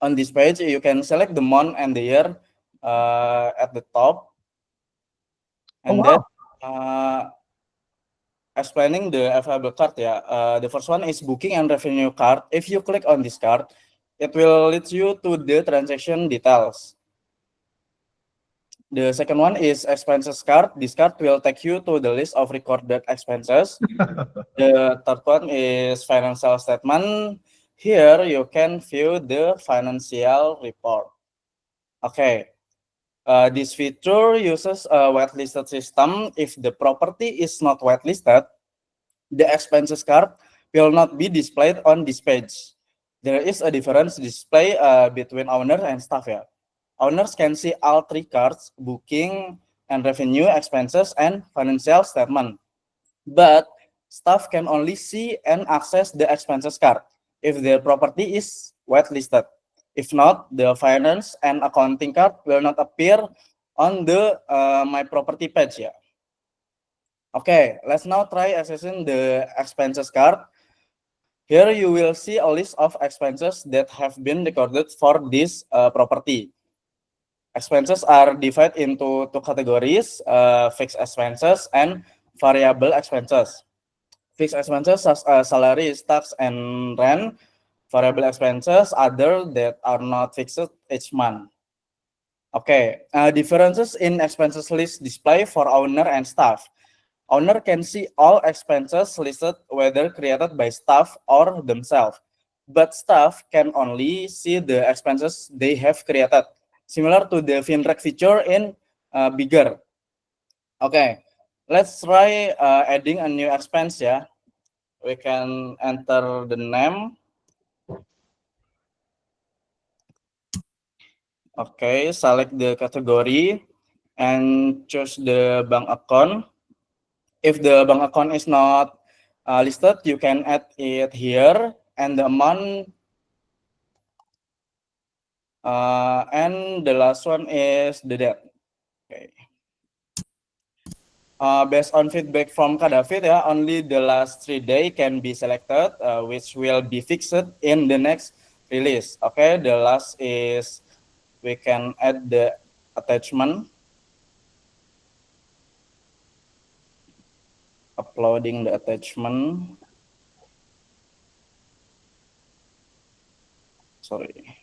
On this page, you can select the month and the year at the top. And then explaining the available card, the first one is booking and revenue card. If you click on this card, it will lead you to the transaction details. The second one is expenses card. This card will take you to the list of recorded expenses. The third one is financial statement. Here you can view the financial report. Okay. This feature uses a whitelisted system. If the property is not whitelisted, the expenses card will not be displayed on this page. There is a difference display between owner and staff. Owners can see all three cards: booking and revenue, expenses, and financial statement. But staff can only see and access the expenses card if their property is whitelisted. If not, the finance and accounting card will not appear on the my property page. Okay, let's now try accessing the expenses card. Here you will see a list of expenses that have been recorded for this property. Expenses are divided into two categories, fixed expenses and variable expenses. Fixed expenses such as salaries, tax, and rent. Variable expenses other that are not fixed each month. Okay, differences in expenses list display for owner and staff. Owner can see all expenses listed whether created by staff or themselves, but staff can only see the expenses they have created, similar to the FinRec feature in Bigger. Okay, let's try adding a new expense, yeah. We can enter the name. Okay, select the category and choose the bank account. If the bank account is not listed, you can add it here, and the amount. And the last one is the date. Okay. Based on feedback from Kak David, yeah, only the last 3 days can be selected, which will be fixed in the next release. Okay, the last is we can add the attachment. Uploading the attachment. Sorry.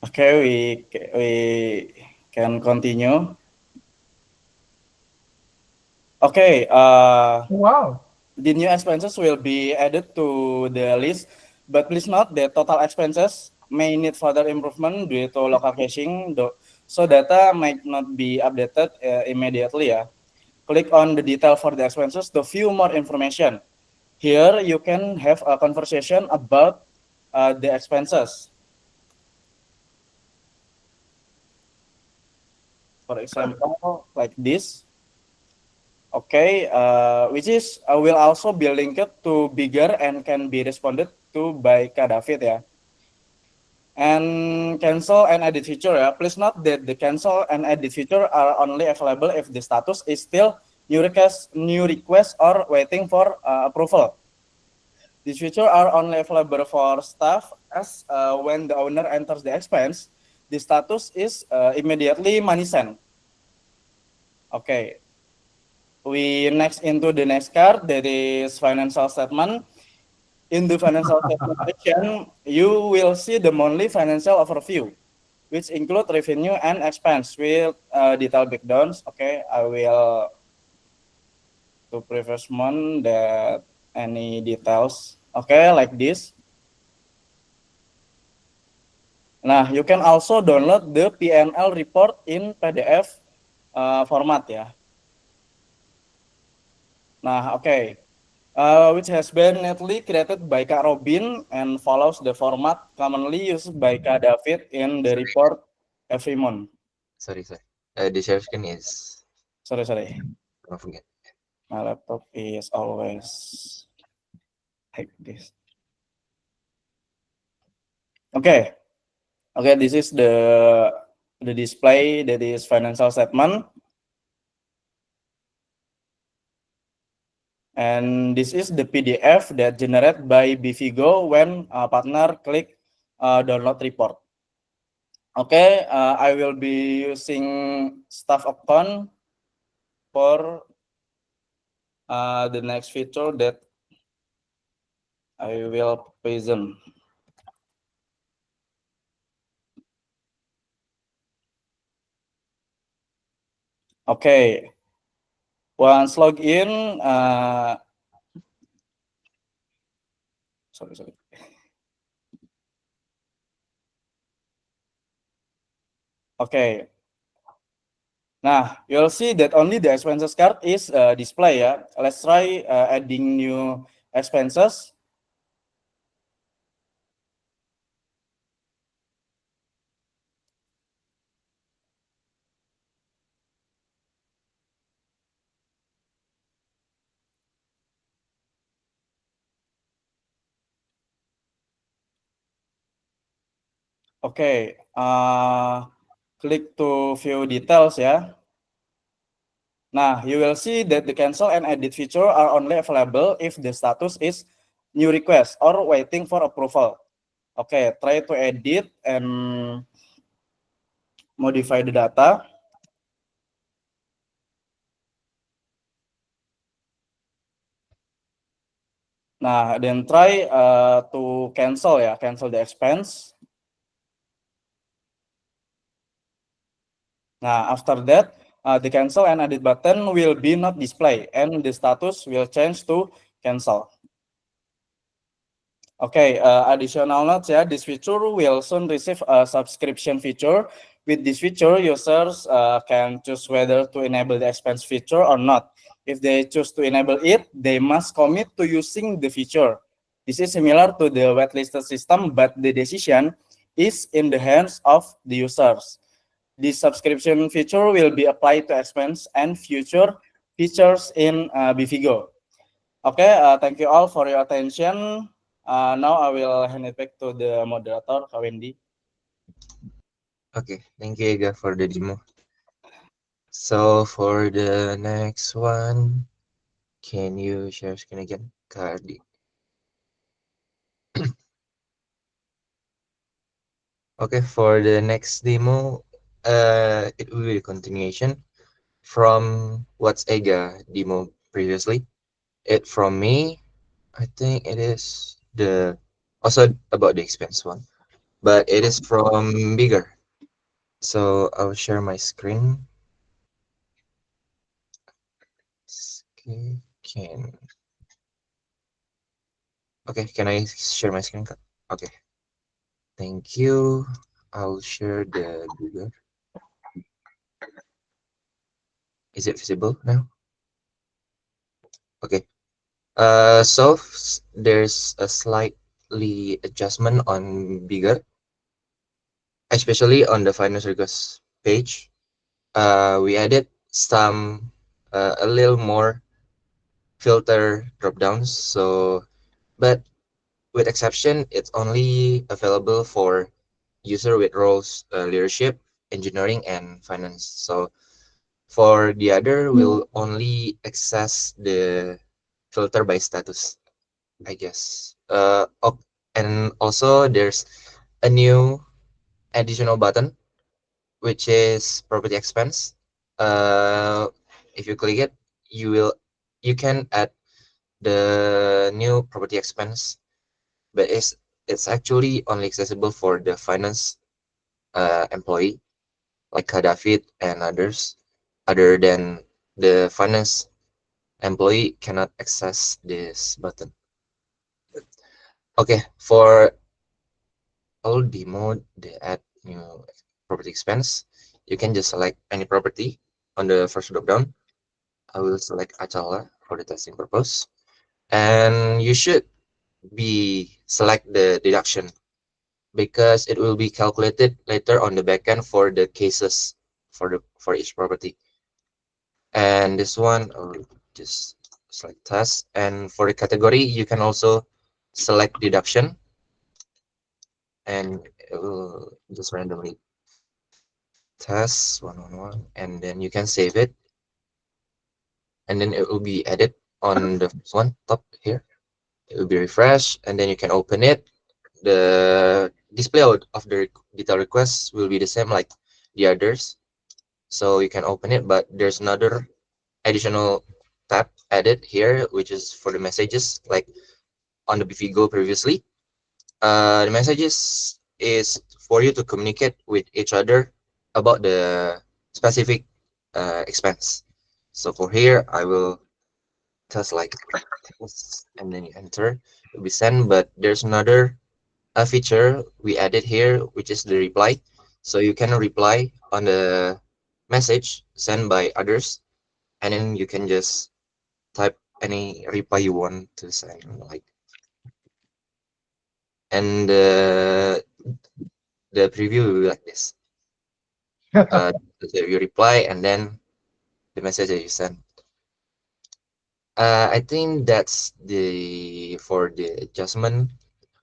Okay, we can continue. Okay. Wow. The new expenses will be added to the list, but please note that total expenses may need further improvement due to local caching, so data might not be updated immediately. Yeah. Click on the detail for the expenses to view more information. Here you can have a conversation about the expenses. For example, like this. Okay, which is will also be linked to Bigger and can be responded to by Kak David, ya. And cancel and edit feature, ya. Please note that the cancel and edit feature are only available if the status is still new request or waiting for approval. These features are only available for staff as when the owner enters the expense, the status is immediately money sent. Okay. We next into the next card, that is financial statement. In the financial statement section, you will see the monthly financial overview, which include revenue and expense with detailed breakdowns. Okay, I will to previous month that any details. Okay, like this. Nah, you can also download the P&L report in PDF format, ya. Nah, okay. Which has been neatly created by Kak Robin and follows the format commonly used by Kak David in the report every month. Sorry. The share screen is. Sorry. Don't forget. My laptop is always like this. Okay, this is the display that is financial statement. And this is the PDF that generated by BVGO when partner click download report. Okay, I will be using staff account for the next feature that I will present. Okay, once log in, sorry. Okay. Nah, you'll see that only the expenses card is display, ya. Let's try adding new expenses. Okay, klik to view details, ya. Now, you will see that the cancel and edit feature are only available if the status is new request or waiting for approval. Okay, try to edit and modify the data. Nah, then try to cancel the expense. Now, after that, the cancel and edit button will be not display and the status will change to cancel. Okay, additional notes, this feature will soon receive a subscription feature. With this feature, users can choose whether to enable the expense feature or not. If they choose to enable it, they must commit to using the feature. This is similar to the whitelisted system, but the decision is in the hands of the users. The subscription feature will be applied to expense and future features in BVGO. Okay, thank you all for your attention. Now I will hand it back to the moderator, Kak Wendy. Okay, thank you, Ega, for the demo. So for the next one, can you share screen again, Kak Ardi? Okay, for the next demo, it will be a continuation from what's Ega demo previously. It from me, I think it is the also about the expense one, but it is from Bigger. So I'll share my screen. Okay, can I share my screen? Okay, thank you. I'll share the Bigger. Is it visible now? Okay. So there's a slightly adjustment on Bigger, especially on the finance request page. We added some a little more filter drop downs. So, but with exception, it's only available for user with roles leadership, engineering, and finance. So for the other, we'll only access the filter by status, I guess. And also there's a new additional button, which is property expense. If you click it, you can add the new property expense, but it's actually only accessible for the finance employee like David and others. Other than the finance employee cannot access this button. Okay, for all demo, they add new property expense. You can just select any property on the first drop down. I will select Achala for the testing purpose, and you should be select the deduction because it will be calculated later on the backend for the cases for each property. And this one, I'll just select test. And for the category, you can also select deduction, and it will just randomly test 111, and then you can save it, and then it will be added on the first one top here. It will be refreshed, and then you can open it. The display of the detail requests will be the same like the others, so you can open it, but there's another additional tab added here, which is for the messages like on the BVGO previously. The messages is for you to communicate with each other about the specific expense. So for here, I will test like this, and then you enter, it will be sent. But there's another feature we added here, which is the reply. So you can reply on the message sent by others, and then you can just type any reply you want to send, like. And the preview will be like this. You reply and then the message that you send. I think that's for the adjustment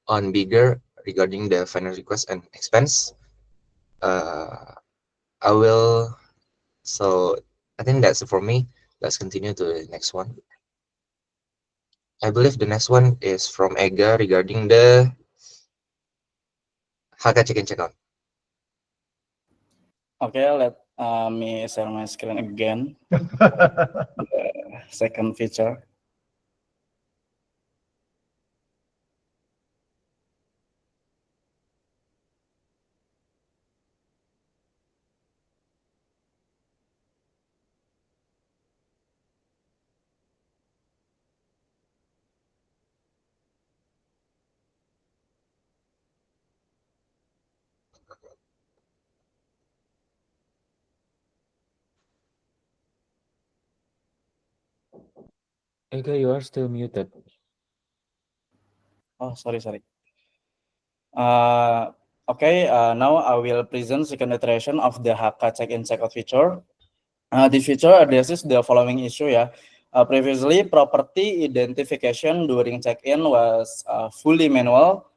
on Bigger regarding the final request and expense. I think that's it for me. Let's continue to the next one. I believe the next one is from Ega regarding the Haka check-in checkout. Okay, let me share my screen again. The second feature. Ega, you are still muted. Oh, sorry. Okay, now I will present second iteration of the Haka check-in checkout feature. This feature addresses the following issue ya. Previously, property identification during check-in was fully manual.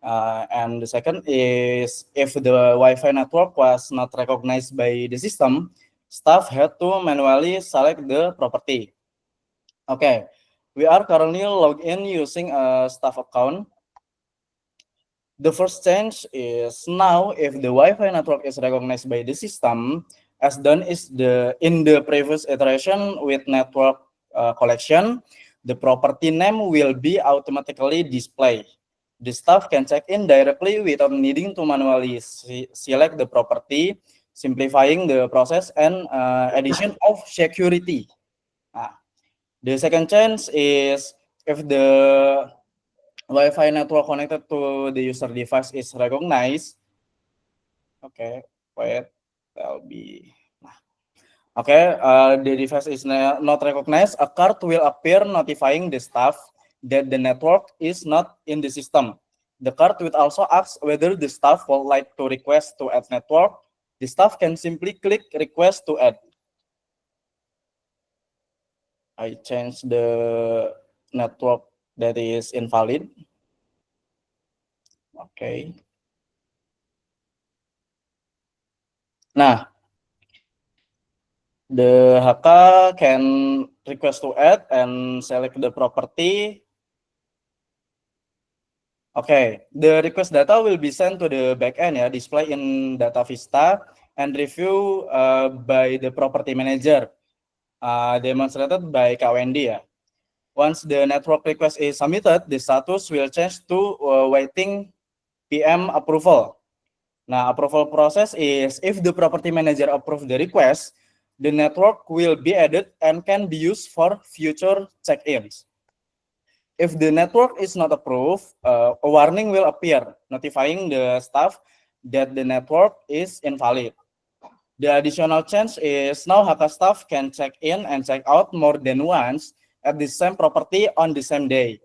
And the second is if the Wi-Fi network was not recognized by the system, staff had to manually select the property. Okay, we are currently logged in using a staff account. The first change is now if the Wi-Fi network is recognized by the system, as done is in the previous iteration with network collection, the property name will be automatically displayed. The staff can check in directly without needing to manually select the property, simplifying the process and addition of security. The second change is if the Wi-Fi network connected to the user device is recognized. Okay, wait, that'll be. Okay, the device is not recognized. A card will appear notifying the staff that the network is not in the system. The card will also ask whether the staff would like to request to add network. The staff can simply click request to add. I changed the network that is invalid. Okay. Nah, the HK can request to add and select the property. Okay, the request data will be sent to the backend ya, display in Data Vista and review by the property manager, demonstrated by Kak Wendy ya. Once the network request is submitted, the status will change to waiting PM approval. Now, approval process is if the property manager approve the request, the network will be added and can be used for future check-ins. If the network is not approved, a warning will appear notifying the staff that the network is invalid. The additional change is now HK staff can check in and check out more than once at the same property on the same day.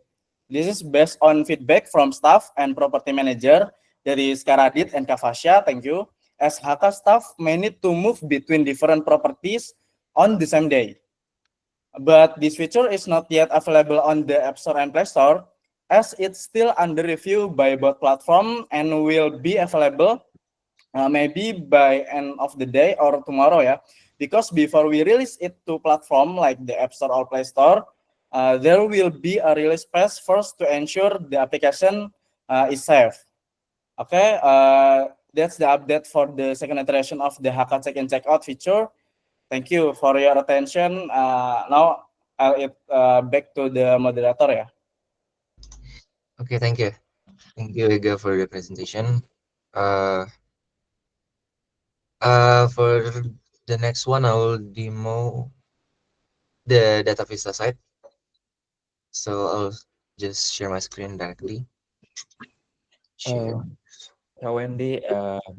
This is based on feedback from staff and property manager. There is Karadit and Kavasya, thank you. As HK staff may need to move between different properties on the same day. But this feature is not yet available on the App Store and Play Store as it's still under review by both platform and will be available maybe by end of the day or tomorrow ya. Because before we release it to platform like the App Store or Play Store, there will be a release patch first to ensure the application is safe. Okay, that's the update for the second iteration of the HK check-in check-out feature. Thank you for your attention. Now I'll back to the moderator ya. Okay, thank you. Thank you, Ega, for the presentation. For the next one, I will demo the Data Vista site. So I'll just share my screen directly. Share. Wendy,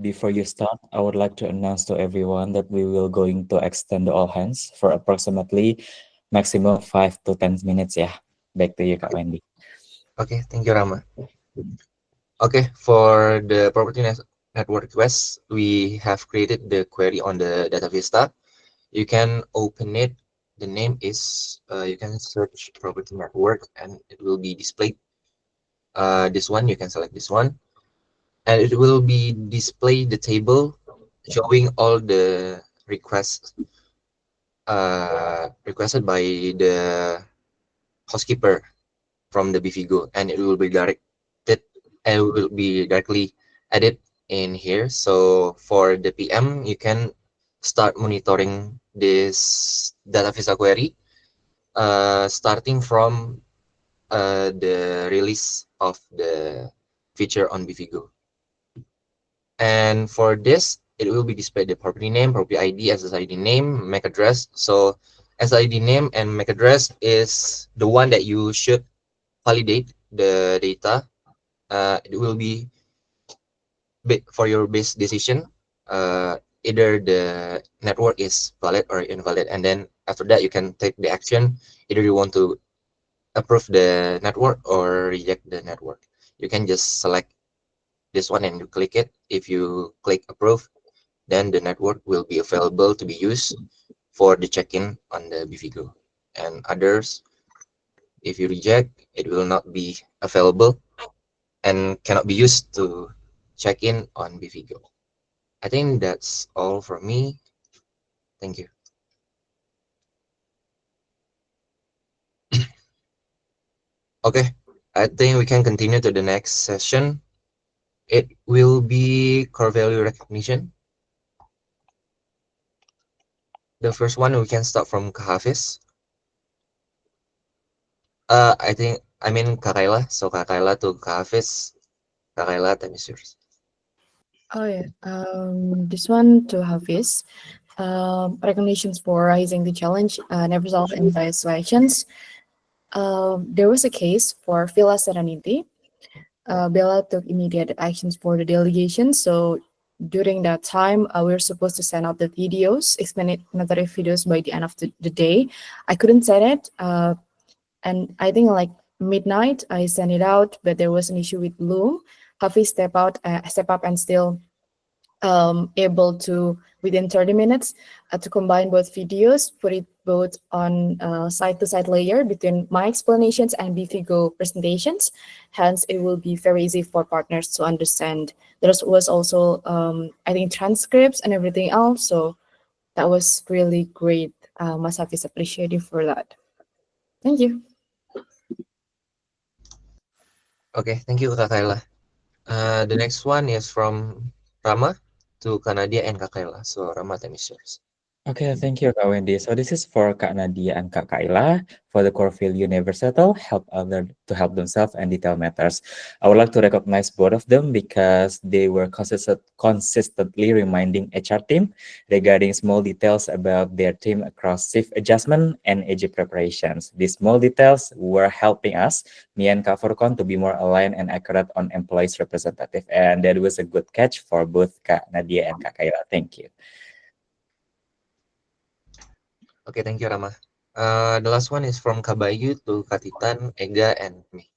before you start, I would like to announce to everyone that we will going to extend the all hands for approximately maximum 5 to 10 minutes. Yeah, back to you, Kak Wendy. Okay, thank you, Rama. Okay, for the property network request, we have created the query on the Data Vista. You can open it. The name is, you can search property network and it will be displayed. This one, you can select this one. And it will be display the table showing all the requests requested by the housekeeper from the BVGO, and it will be directly added in here. So for the PM, you can start monitoring this data visa query starting from the release of the feature on BVGO. And for this, it will be displayed the property name, property ID, SSID name, MAC address. So SSID name and MAC address is the one that you should validate the data. It will be for your base decision. Either the network is valid or invalid, and then after that you can take the action. Either you want to approve the network or reject the network. You can just select this one and you click it. If you click approve, then the network will be available to be used for the check-in on the BVGO. And others, if you reject, it will not be available and cannot be used to check in on BVGO. I think that's all from me. Thank you. Okay, I think we can continue to the next session. It will be core value recognition. The first one, we can start from Hafiz. I mean Kakaila. So Kakaila to Hafiz. Kakaila, time is yours. Oh yeah, this one to Hafiz. Recognitions for rising the challenge, never solve in evaluations. There was a case for Villa Serenity. Bella took immediate actions for the delegation. So during that time, we were supposed to send out the videos, explanatory videos by the end of the day. I couldn't send it. And I think like midnight, I sent it out, but there was an issue with Loom. Hafiz step up and still able to, within 30 minutes, to combine both videos, put it both on side-to-side layer between my explanations and BVGO presentations. Hence, it will be very easy for partners to understand. There was also, I think, transcripts and everything else. So that was really great. Mas Hafiz, appreciate you for that. Thank you. Okay, thank you, Kakaila. The next one is from Rama to Kanadia and Kakaila. So Rama, time is yours. Okay, thank you, Kak Wendy. So this is for Kak Nadia and Kak Kaila. For the core value never settle, help others to help themselves and detail matters. I would like to recognize both of them because they were consistently reminding HR team regarding small details about their team across shift adjustment and AG preparations. These small details were helping us, me and Kak Furkon, to be more aligned and accurate on employees representative. And that was a good catch for both Kak Nadia and Kak Kaila. Thank you. Okay, thank you, Rama. The last one is from Kabayu to Katitan, Ega, and me.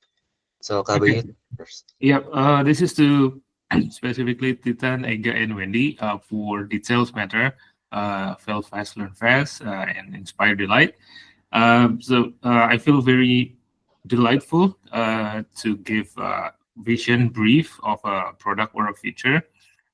So Kabayu first. Yep, this is to specifically Titan, Ega, and Wendy for details matter, fail fast, learn fast, and inspire delight. So I feel very delightful to give a vision brief of a product or a feature.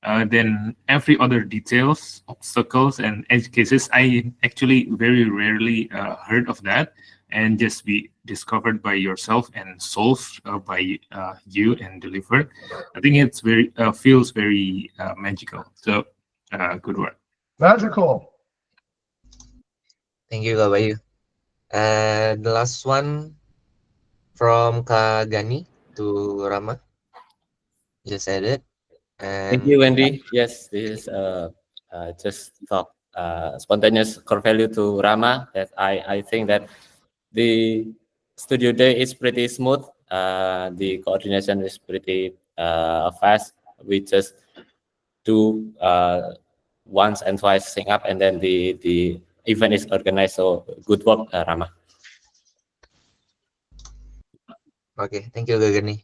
Then every other details, obstacles, and edge cases, I actually very rarely heard of that, and just be discovered by yourself and solved by you and delivered. I think it's very feels very magical. So good work. Magical. Thank you, Kabayu. The last one from Kagani to Rama. Just said it. Thank you, Wendy. Yes, this is just talk spontaneous core value to Rama. That I think that the studio day is pretty smooth. The coordination is pretty fast. We just do once and twice sync up, and then the event is organized. So good work, Rama. Okay, thank you, Kagani.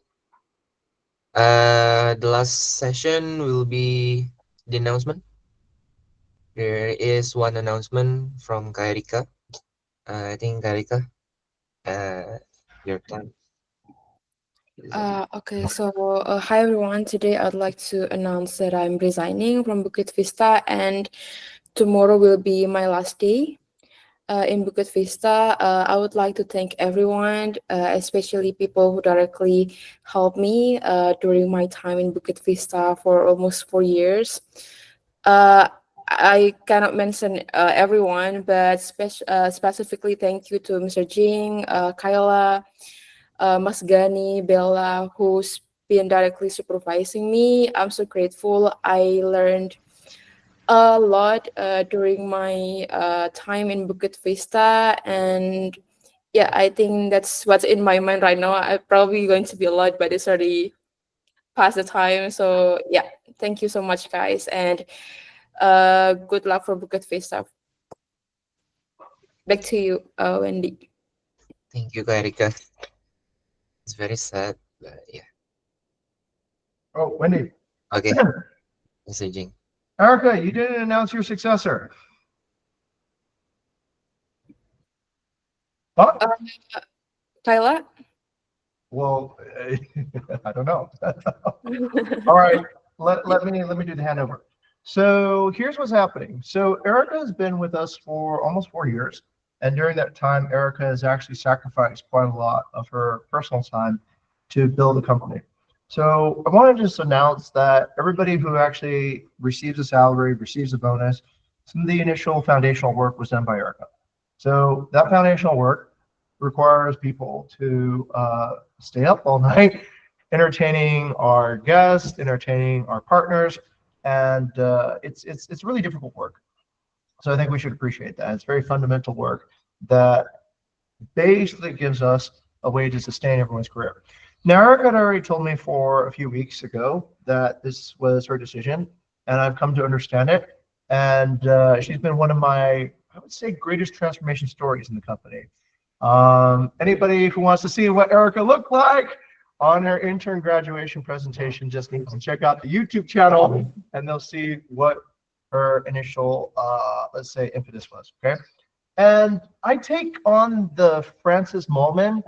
The last session will be the announcement. There is one announcement from Ericka. I think Ericka, your turn. Okay, so hi everyone. Today I'd like to announce that I'm resigning from Bukit Vista, and tomorrow will be my last day. in Bukit Vista. I would like to thank everyone, especially people who directly helped me during my time in Bukit Vista for almost 4 years. I cannot mention everyone, but specifically thank you to Mr. Jing, Kayla, Mas Gani, Bella, who's been directly supervising me. I'm so grateful. I learned a lot during my time in Bukit Vista, and yeah, I think that's what's in my mind right now. I'm probably going to be a lot, but it's already past the time. So yeah, thank you so much, guys, and good luck for Bukit Vista. Back to you, Wendy. Thank you, Ericka. It's very sad, but yeah. Oh, Wendy. Okay, Mr. Jing. Ericka, you didn't announce your successor. What? Kayla? Well, I don't know. All right, let me do the handover. So here's what's happening. So Ericka has been with us for almost 4 years, and during that time, Ericka has actually sacrificed quite a lot of her personal time to build the company. So I want to just announce that everybody who actually receives a salary, receives a bonus, some of the initial foundational work was done by Ericka. So that foundational work requires people to stay up all night, entertaining our guests, entertaining our partners, and it's really difficult work. So I think we should appreciate that. It's very fundamental work that basically gives us a way to sustain everyone's career. Now, Ericka had already told me for a few weeks ago that this was her decision, and I've come to understand it. And she's been one of my, I would say, greatest transformation stories in the company. Anybody who wants to see what Ericka looked like on her intern graduation presentation just needs to check out the YouTube channel, and they'll see what her initial, let's say, impetus was. Okay, and I take on the Francis Mollman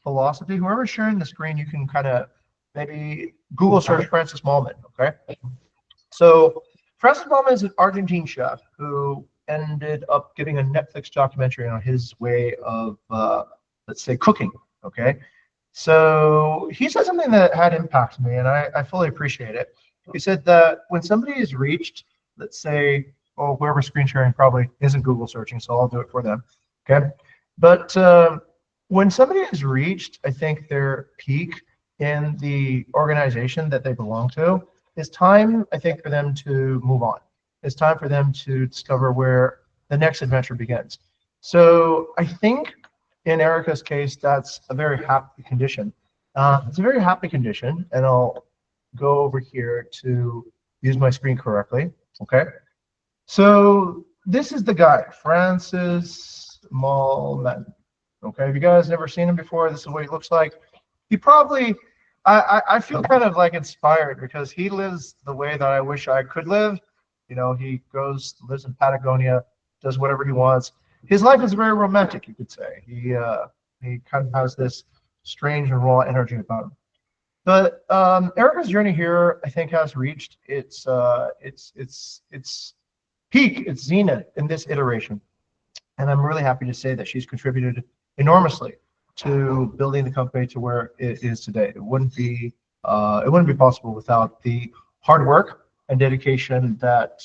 philosophy. Whoever's sharing the screen, you can kind of maybe Google search Francis Mollman. Okay, so Francis Mollman is an Argentine chef who ended up giving a Netflix documentary on his way of, let's say, cooking. Okay, so he said something that had impacted me, and I fully appreciate it. He said that when somebody is reached, let's say, oh, whoever screen sharing probably isn't Google searching, so I'll do it for them. Okay, but when somebody is reached, I think their peak in the organization that they belong to, it's time, I think, for them to move on. It's time for them to discover where the next adventure begins. So I think in Ericka's case, that's a very happy condition. It's a very happy condition, and I'll go over here to use my screen correctly. Okay. So this is the guy, Francis Mollman. Okay. Have you guys never seen him before? This is what he looks like. He probably, I feel kind of like inspired because he lives the way that I wish I could live. You know, he lives in Patagonia, does whatever he wants. His life is very romantic, you could say. He kind of has this strange and raw energy about him. But Ericka's journey here, I think, has reached its peak, its zenith in this iteration, and I'm really happy to say that she's contributed enormously to building the company to where it is today. It wouldn't be possible without the hard work and dedication that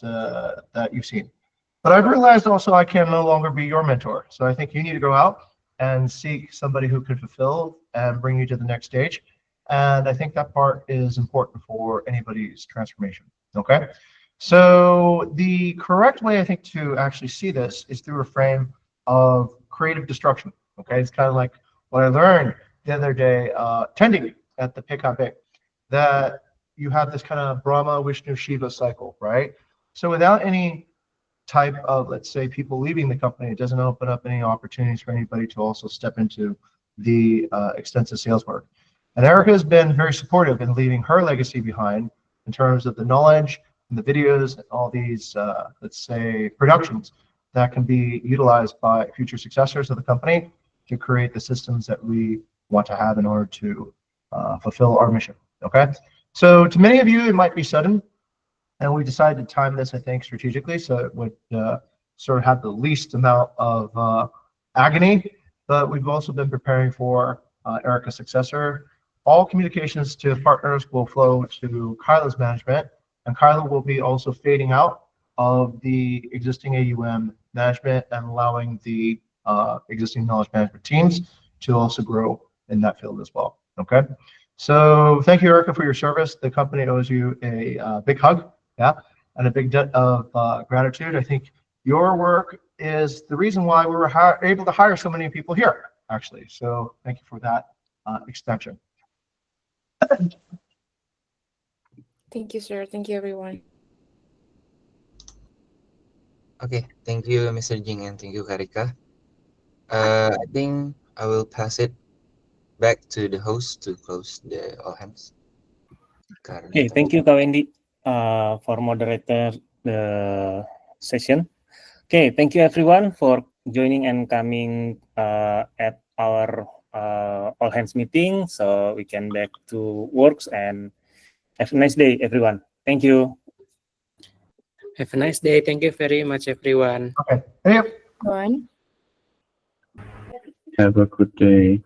you've seen. But I've realized also I can no longer be your mentor. So I think you need to go out and seek somebody who can fulfill and bring you to the next stage. And I think that part is important for anybody's transformation. Okay. So the correct way, I think, to actually see this is through a frame of creative destruction. Okay. It's kind of like what I learned the other day, tending at the PKB, that you have this kind of Brahma, Vishnu, Shiva cycle, right? So without any type of, let's say, people leaving the company, it doesn't open up any opportunities for anybody to also step into the extensive sales work. And Ericka has been very supportive in leaving her legacy behind in terms of the knowledge and the videos and all these, let's say, productions that can be utilized by future successors of the company to create the systems that we want to have in order to fulfill our mission. Okay. So to many of you, it might be sudden, and we decided to time this, I think, strategically, so it would sort of had the least amount of agony, but we've also been preparing for Ericka's successor. All communications to partners will flow to Kyla's management, and Kyla will be also fading out of the existing AUM management and allowing the existing knowledge management teams to also grow in that field as well. Okay, so thank you, Ericka, for your service. The company owes you a big hug, yeah, and a big debt of gratitude. I think your work is the reason why we were able to hire so many people here, actually. So thank you for that extension. Thank you, sir. Thank you, everyone. Okay, thank you, Mr. Jing, and thank you, Ericka. I think I will pass it back to the host to close the all hands. Okay, thank you, Kak Wendy, for moderator the session. Okay, thank you everyone for joining and coming at our all hands meeting. So we can back to works and have a nice day, everyone. Thank you. Have a nice day. Thank you very much, everyone. Okay. Hey. One. Have a good day.